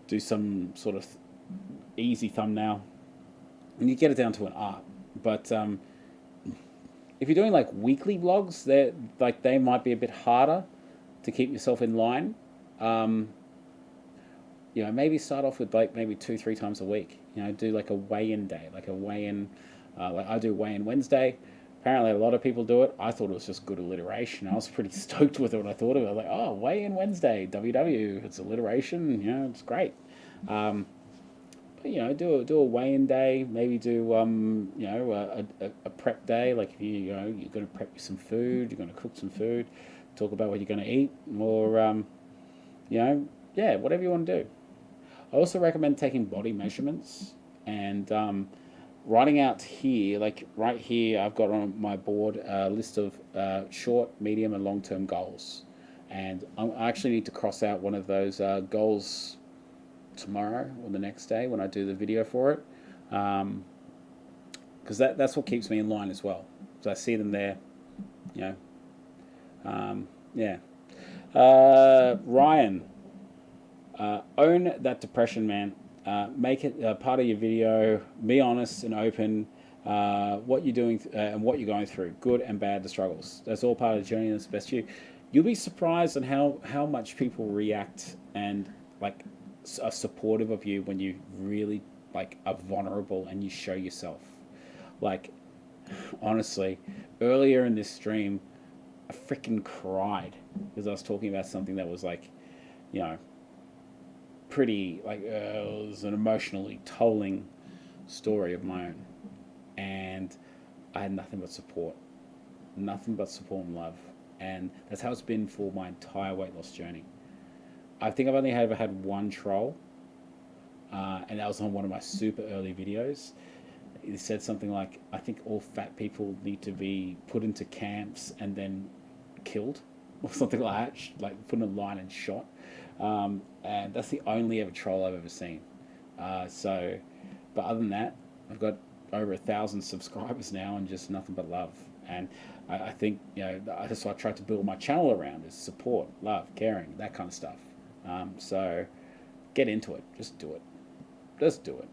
do some sort of easy thumbnail, and you get it down to an art. But if you're doing like weekly vlogs, they might be a bit harder to keep yourself in line. Maybe start off with like maybe 2-3 times a week. Do like a weigh-in day, like a weigh-in. Like I do weigh-in Wednesday. Apparently a lot of people do it. I thought it was just good alliteration. I was pretty stoked with it when I thought of it. I was like, oh, weigh-in Wednesday, WW. It's alliteration. It's great. But, do a weigh-in day. Maybe do a prep day. Like if you're going to prep some food, you're going to cook some food, talk about what you're going to eat, or whatever you want to do. I also recommend taking body measurements and writing out here, like right here, I've got on my board a list of short, medium, and long-term goals. And I actually need to cross out one of those goals tomorrow or the next day when I do the video for it, because that's what keeps me in line as well. So I see them there, Ryan, own that depression, man. Make it part of your video. Be honest and open. What you're doing and what you're going through, good and bad, the struggles. That's all part of the journey. That's the best you. You'll be surprised on how much people react and like are supportive of you when you really like are vulnerable and you show yourself. Like honestly, earlier in this stream, I freaking cried because I was talking about something that was like, pretty like it was an emotionally tolling story of my own, and I had nothing but support and love, and that's how it's been for my entire weight loss journey. I think I've only ever had one troll, and that was on one of my super early videos. It said something like, I think all fat people need to be put into camps and then killed or something like that, like put in a line and shot. And that's the only ever troll I've ever seen. But other than that, I've got over 1,000 subscribers now and just nothing but love. And I think, that's what I try to build my channel around is support, love, caring, that kind of stuff. So get into it. Just do it. Just do it.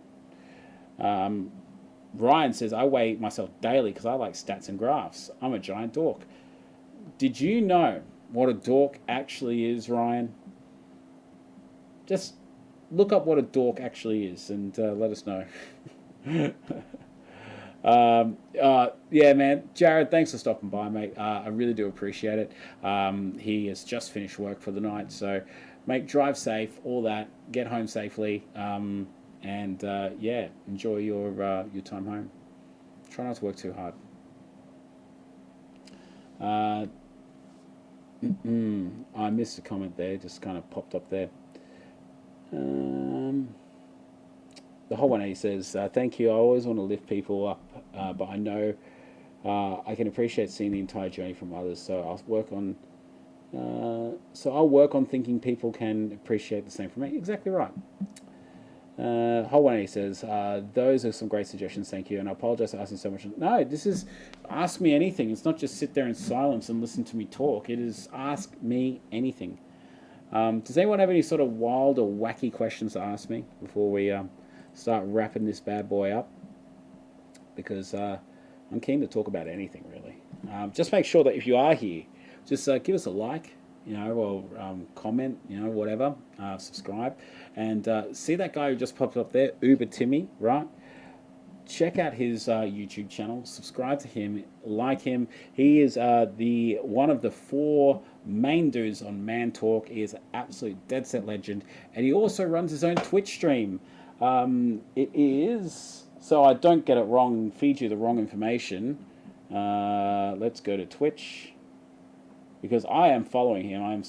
Ryan says, I weigh myself daily because I like stats and graphs. I'm a giant dork. Did you know what a dork actually is, Ryan? Just look up what a dork actually is and let us know. Yeah, man. Jared, thanks for stopping by, mate. I really do appreciate it. He has just finished work for the night. So, mate, drive safe, all that. Get home safely. And enjoy your time home. Try not to work too hard. I missed a comment there. Just kind of popped up there. The whole 180 says, thank you. I always want to lift people up, but I know I can appreciate seeing the entire journey from others. So I'll work on thinking people can appreciate the same from me. Exactly right. Whole 180 says, those are some great suggestions. Thank you. And I apologize for asking so much. No, this is ask me anything. It's not just sit there in silence and listen to me talk. It is ask me anything. Does anyone have any sort of wild or wacky questions to ask me before we start wrapping this bad boy up because I'm keen to talk about anything really. Just make sure that if you are here, just give us a like, or comment, whatever, subscribe, and see that guy who just popped up there, Uber Timmy, right? Check out his YouTube channel, subscribe to him, like him. He is the one of the 4 main dudes on Man Talk. He is an absolute dead set legend, and he also runs his own Twitch stream. It is, so I don't get it wrong and feed you the wrong information. Let's go to Twitch, because I am following him.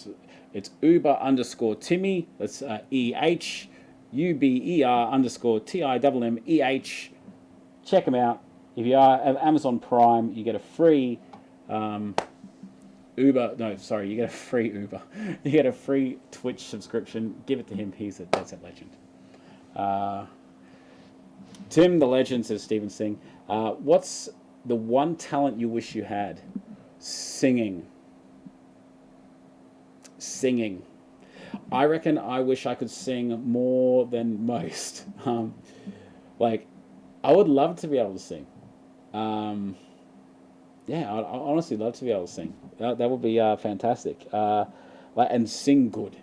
It's Uber_Timmy. That's EHUBER_TIMMEH. Check him out. If you are at Amazon Prime, you get a free you get a free Uber. You get a free Twitch subscription. Give it to him. He's a desert legend. Tim the Legend, says Stephen Singh. What's the one talent you wish you had? Singing. I reckon I wish I could sing more than most. I would love to be able to sing. I'd honestly love to be able to sing. That would be fantastic. And sing good.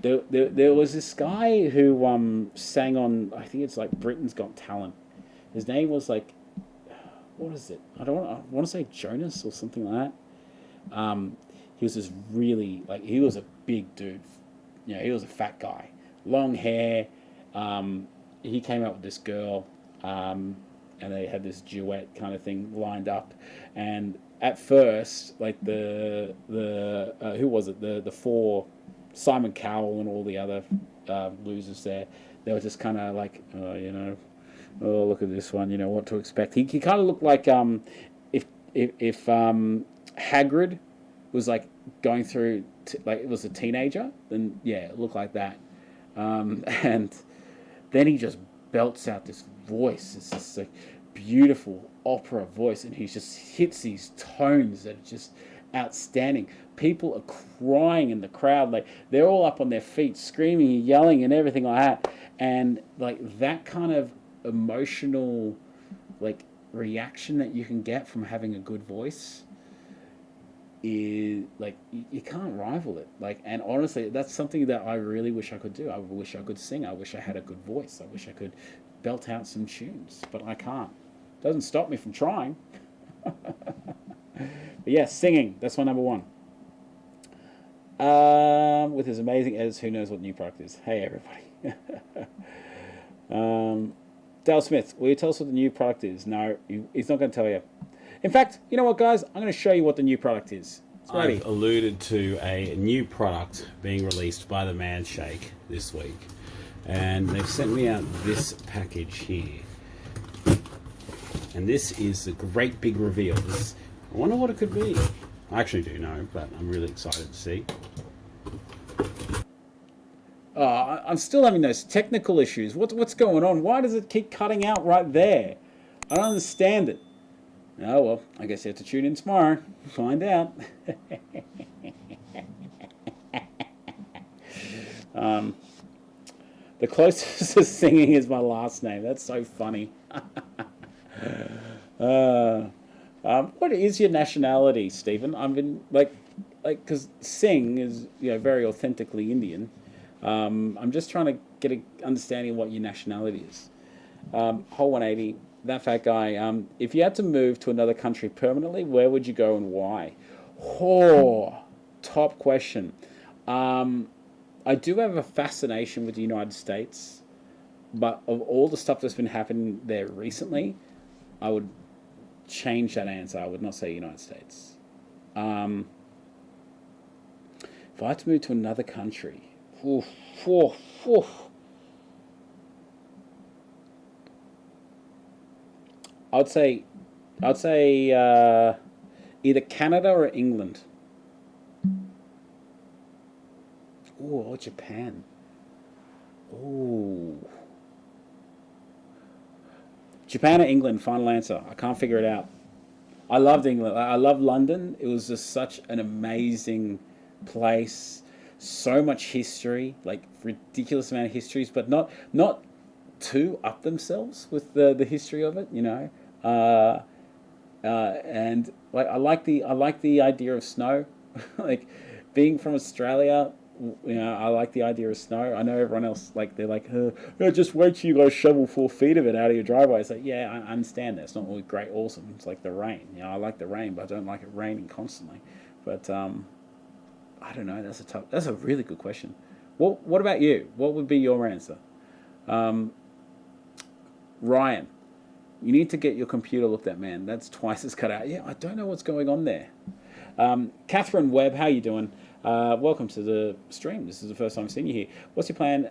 There was this guy who sang on, I think it's like Britain's Got Talent. His name was what is it? I want to say Jonas or something like that. He was this really, he was a big dude. He was a fat guy, long hair. He came out with this girl, and they had this duet kind of thing lined up. And at first, who was it? The 4, Simon Cowell and all the other losers there, they were just kind of oh, look at this one, what to expect. He kind of looked like if Hagrid was going through it was a teenager, then yeah, it looked like that. And then he just belts out this voice. It's this beautiful opera voice, and he just hits these tones that are just outstanding. People are crying in the crowd, they're all up on their feet, screaming and yelling and everything like that. And that kind of emotional reaction that you can get from having a good voice is you can't rival it. And honestly, that's something that I really wish I could do. I wish I could sing. I wish I had a good voice. I wish I could belt out some tunes, but I can't. Doesn't stop me from trying. But yeah, singing, that's my number 1. With his amazing edits, who knows what new product is? Hey everybody. Dale Smith, will you tell us what the new product is? No, he's not going to tell you. In fact, you know what, guys? I'm going to show you what the new product is. I've alluded to a new product being released by the Manshake this week, and they've sent me out this package here. And this is the great big reveal. I wonder what it could be. I actually do know, but I'm really excited to see. I'm still having those technical issues. What's going on? Why does it keep cutting out right there? I don't understand it. Oh, well, I guess you have to tune in tomorrow to find out. The closest to singing is my last name. That's so funny. What is your nationality, Stephen? I've been because sing is very authentically Indian. I'm just trying to get an understanding of what your nationality is. Whole 180, that fat guy. If you had to move to another country permanently, where would you go and why? Oh, top question. I do have a fascination with the United States, but of all the stuff that's been happening there recently, I would change that answer. I would not say United States. If I had to move to another country, I'd say either Canada or England. Or Japan. Japan or England, final answer. I can't figure it out. I loved England. I loved London. It was just such an amazing place. So much history, ridiculous amount of histories, but not too up themselves with the history of it, you know. And like I like the idea of snow, like being from Australia. You know, I like the idea of snow. I know everyone else like they're like, just wait till you go shovel 4 feet of it out of your driveway. It's like, yeah, I understand that. It's not all great, awesome. It's like the rain. You know, I like the rain, but I don't like it raining constantly. But I don't know. That's a really good question. What about you? What would be your answer? Ryan, you need to get your computer looked at, man. That's twice as cut out. Yeah, I don't know what's going on there. Catherine Webb, how you doing? Welcome to the stream. This is the first time I've seen you here. What's your plan?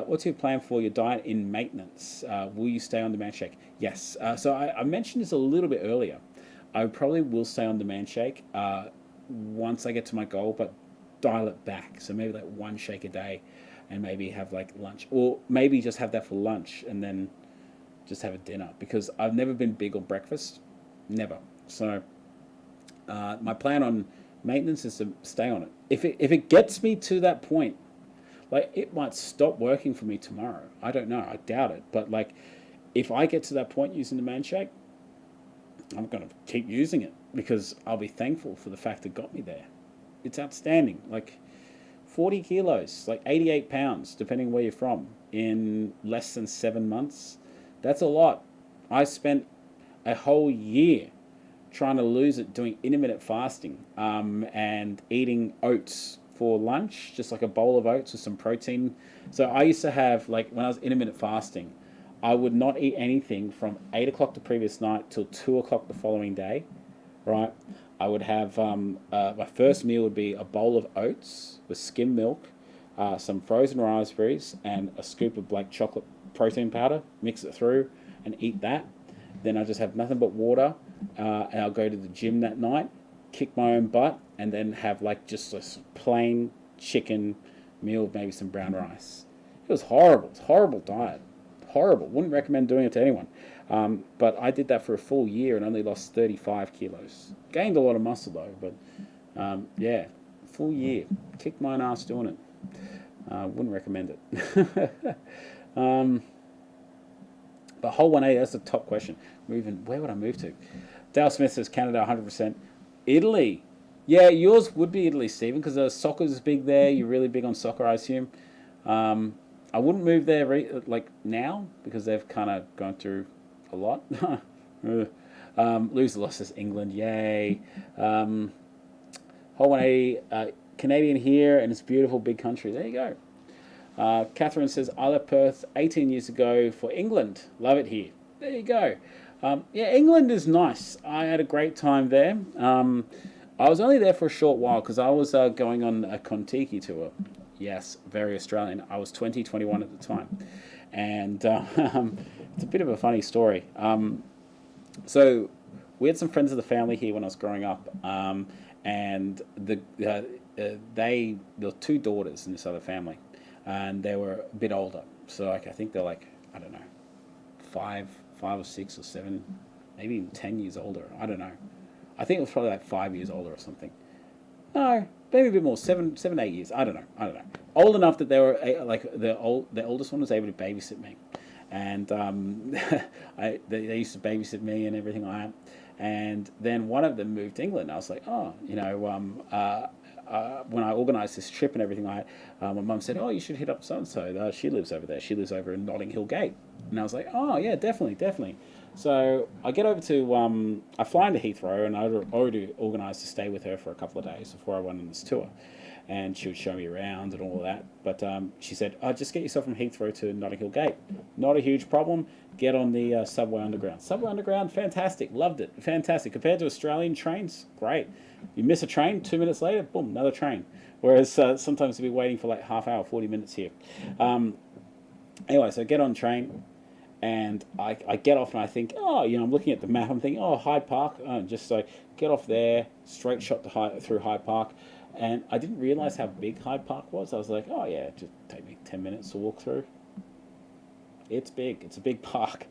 What's your plan for your diet in maintenance? Will you stay on demand shake? Yes. So I mentioned this a little bit earlier. I probably will stay on demand shake once I get to my goal, but dial it back. So maybe like one shake a day, and maybe have like lunch, or maybe just have that for lunch and then just have a dinner, because I've never been big on breakfast, never. So my plan on maintenance is to stay on it. If it gets me to that point, like it might stop working for me tomorrow. I don't know. I doubt it. But like, if I get to that point using the man shake, I'm gonna keep using it because I'll be thankful for the fact it got me there. It's outstanding. Like 40 kilos, like 88 pounds, depending where you're from, in less than 7 months. That's a lot. I spent a whole year trying to lose it doing intermittent fasting and eating oats for lunch, just like a bowl of oats with some protein. So I used to have, like, when I was intermittent fasting, I would not eat anything from 8 o'clock the previous night till 2 o'clock the following day, right? I would have, my first meal would be a bowl of oats with skim milk, some frozen raspberries, and a scoop of black chocolate protein powder, mix it through and eat that. Then I just have nothing but water, and I'll go to the gym that night, kick my own butt, and then have like just a plain chicken meal with maybe some brown rice. It was horrible. It's a horrible diet. Horrible. Wouldn't recommend doing it to anyone. But I did that for a full year and only lost 35 kilos. Gained a lot of muscle though, but yeah, full year. Kicked my own ass doing it. Wouldn't recommend it. But whole 180, that's the top question. Where would I move to? Dale Smith says Canada 100%. Italy. Yeah, yours would be Italy, Stephen, because soccer's big there. You're really big on soccer, I assume. I wouldn't move there like now because they've kind of gone through a lot. Lose the losses, England, yay. Whole 180, Canadian here, and it's a beautiful big country. There you go. Catherine says, I left Perth 18 years ago for England. Love it here. There you go. Yeah, England is nice. I had a great time there. I was only there for a short while because I was going on a Kontiki tour. Yes, very Australian. I was 20, 21 at the time. And it's a bit of a funny story. So we had some friends of the family here when I was growing up. And there were 2 daughters in this other family. And they were a bit older. So like I think they're like, I don't know, 5 or 6 or 7, maybe even 10 years older. I don't know. I think it was probably like 5 years older or something. No, maybe a bit more, 7, 8 years. I don't know. Old enough that they were like the oldest one was able to babysit me, and they used to babysit me and everything like that. And then one of them moved to England. I was like, oh, you know, when I organised this trip and everything like that, my mum said, oh, you should hit up so-and-so. She lives over there. She lives over in Notting Hill Gate. And I was like, oh, yeah, definitely. So I get over to, I fly into Heathrow, and I already organised to stay with her for a couple of days before I went on this tour. And she would show me around and all of that. But she said, oh, just get yourself from Heathrow to Notting Hill Gate. Not a huge problem. Get on the Subway Underground. Subway Underground, fantastic. Loved it. Fantastic. Compared to Australian trains, great. You miss a train, 2 minutes later, boom, another train. Whereas sometimes you'll be waiting for like half hour, 40 minutes here. Anyway, so get on train. And I get off and I think, oh, you know, I'm looking at the map. I'm thinking, oh, Hyde Park. Just so get off there, straight shot through Hyde Park. And I didn't realise how big Hyde Park was. I was like, oh, yeah, just take me 10 minutes to walk through. It's big. It's a big park.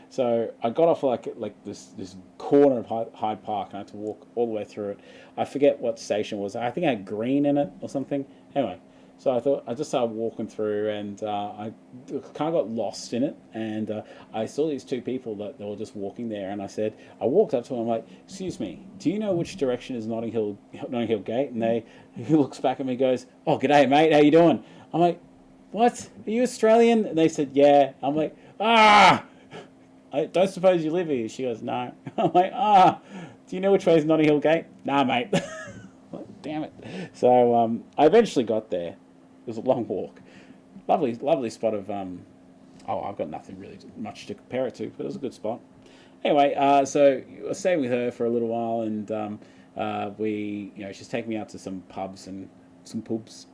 So I got off like this corner of Hyde Park, and I had to walk all the way through it. I forget what station it was. I think it had green in it or something. Anyway, So I thought I just started walking through, and I kind of got lost in it. And I saw these two people that they were just walking there, and I walked up to them. I'm like, "Excuse me, do you know which direction is Notting Hill Gate?" And he looks back at me, and goes, "Oh, g'day, mate. How you doing?" I'm like, "What? Are you Australian?" And they said, "Yeah." I'm like, "Ah, I don't suppose you live here?" She goes, "No." I'm like, "Ah, do you know which way is Notting Hill Gate?" "Nah, mate." Damn it. So I eventually got there. It was a long walk. Lovely spot of I've got nothing really much to compare it to, but it was a good spot. Anyway, so I was staying with her for a little while, and she's taking me out to some pubs and some pubs.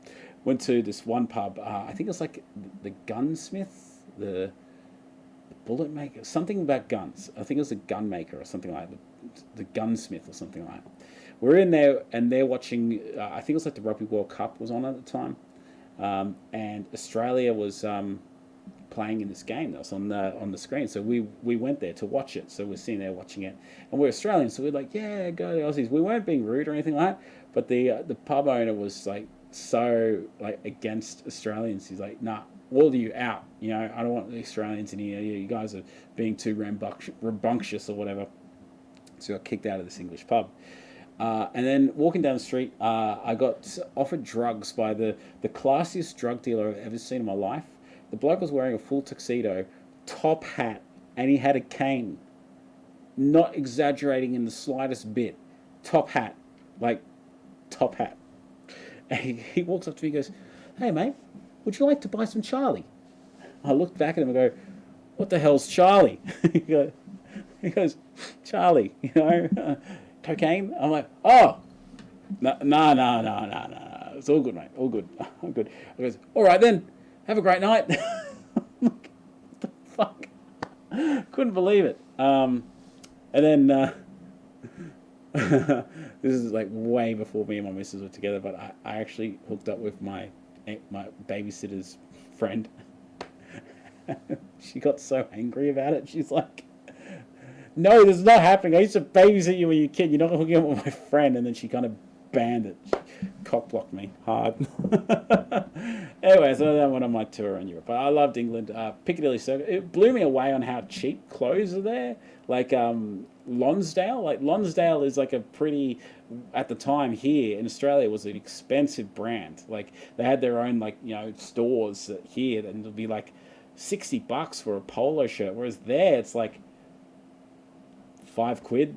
Went to this one pub. I think it's like the gunsmith, the bullet maker, something about guns. I think it was a gun maker or something like that. The gunsmith or something like that. We're in there, and they're watching. I think it was like the Rugby World Cup was on at the time. And Australia was playing in this game that was on the screen. So we went there to watch it. So we're sitting there watching it, and we're Australians, so we're like, yeah, go the Aussies. We weren't being rude or anything like that, but the pub owner was like so like against Australians. He's like, nah, all of you out. You know, I don't want the Australians in here. You guys are being too rambunctious or whatever. So I got kicked out of this English pub. And then walking down the street, I got offered drugs by the classiest drug dealer I've ever seen in my life. The bloke was wearing a full tuxedo, top hat, and he had a cane. Not exaggerating in the slightest bit. Top hat. Like, top hat. And he walks up to me and goes, "Hey, mate, would you like to buy some Charlie?" I looked back at him and go, "What the hell's Charlie?" He goes, "Charlie, you know, cocaine." I'm like, "Oh, no. It's all good, mate. All good. I'm good." He goes, "All right then. Have a great night." What the fuck? Couldn't believe it. And then this is like way before me and my missus were together, but I actually hooked up with my babysitter's friend. She got so angry about it. She's like, "No, this is not happening. I used to babysit you when you were a kid. You're not hooking up with my friend." And then she kind of banned it. She cock blocked me hard. Anyway, so that went on my tour in Europe. But I loved England. Piccadilly Circus. It blew me away on how cheap clothes are there. Like Lonsdale. Like Lonsdale is like a pretty, at the time here in Australia, was an expensive brand. Like they had their own like, you know, stores here, and it'll be like $60 for a polo shirt, whereas there it's like £5.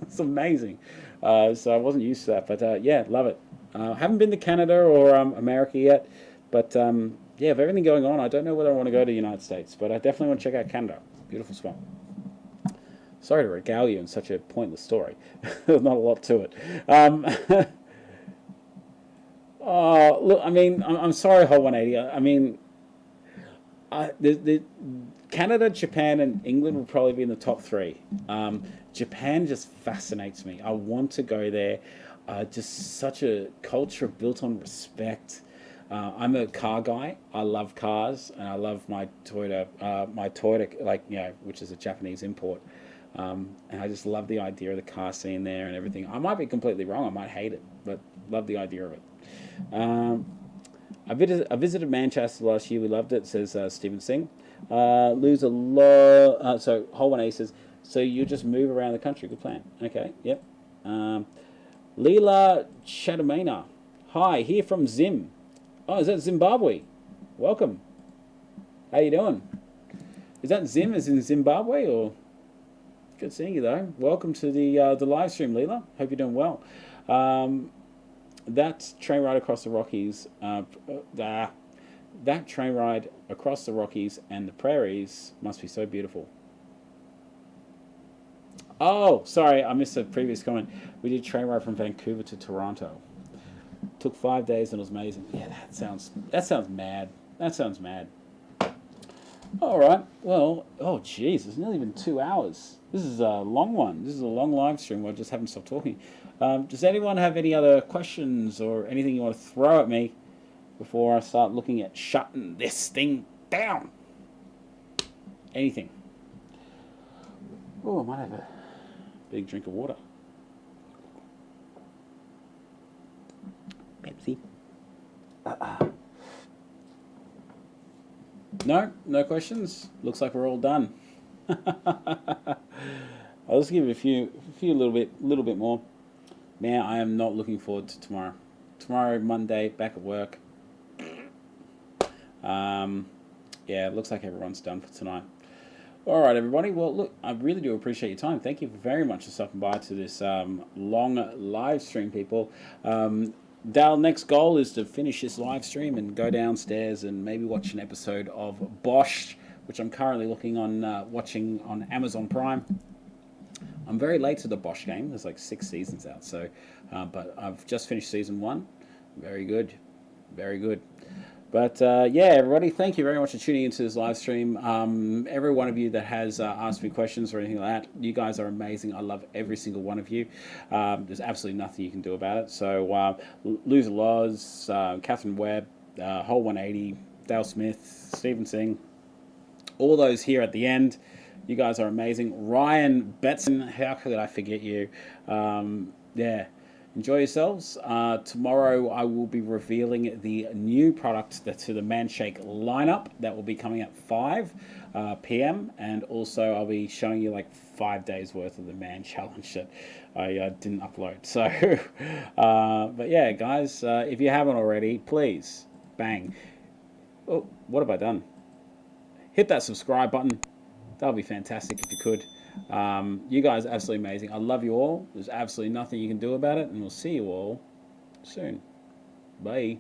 It's amazing. So I wasn't used to that, but yeah, love it. Haven't been to Canada or America yet, but yeah, with everything going on, I don't know whether I want to go to the United States, but I definitely want to check out Canada. Beautiful spot. Sorry to regale you in such a pointless story. There's not a lot to it. Oh, look, I mean, I'm sorry, Whole 180. I mean, the Canada, Japan, and England will probably be in the top three. Japan just fascinates me. I want to go there. Just such a culture built on respect. I'm a car guy. I love cars, and I love my Toyota, like, you know, which is a Japanese import. And I just love the idea of the car scene there and everything. I might be completely wrong. I might hate it, but love the idea of it. I visited Manchester last year. We loved it, says Stephen Singh. Lose a lot. So Whole 1A says, so you just move around the country. Good plan. Okay, yep. Leela Chadamena. Hi, here from Zim. Oh, is that Zimbabwe? Welcome. How you doing? Is that Zim as in Zimbabwe, or? Good seeing you though. Welcome to the live stream, Leela. Hope you're doing well. That train ride across the Rockies, that train ride across the Rockies and the prairies must be so beautiful. Oh, sorry, I missed a previous comment. We did a train ride from Vancouver to Toronto. Took 5 days and it was amazing. Yeah, that sounds mad. That sounds mad. All right. Well, oh geez, it's nearly been 2 hours. This is a long one. This is a long live stream. I just haven't stopped talking. Does anyone have any other questions or anything you want to throw at me before I start looking at shutting this thing down? Anything? Oh, I might have a big drink of water. Pepsi. No questions. Looks like we're all done. I'll just give it a few little bit more. Man, I am not looking forward to tomorrow. Tomorrow, Monday, back at work. Yeah, it looks like everyone's done for tonight. All right, everybody. Well, look, I really do appreciate your time. Thank you very much for stopping by to this long live stream, people. Dale, next goal is to finish this live stream and go downstairs and maybe watch an episode of Bosch, which I'm currently watching on Amazon Prime. I'm very late to the Bosch game. There's like 6 seasons out, so but I've just finished season 1. Very good, very good. But yeah, everybody, thank you very much for tuning into this live stream. Every one of you that has asked me questions or anything like that, you guys are amazing. I love every single one of you. There's absolutely nothing you can do about it. So Loser Loz, Catherine Webb, Whole 180, Dale Smith, Stephen Singh, all those here at the end. You guys are amazing. Ryan Betson, how could I forget you? Yeah. Enjoy yourselves. Tomorrow I will be revealing the new product to the Manshake lineup that will be coming at 5 p.m. And also I'll be showing you like 5 days worth of the Man Challenge that I didn't upload. So, but yeah, guys, if you haven't already, please, bang. Oh, what have I done? Hit that subscribe button. That would be fantastic if you could. You guys are absolutely amazing. I love you all. There's absolutely nothing you can do about it, and we'll see you all soon. Bye.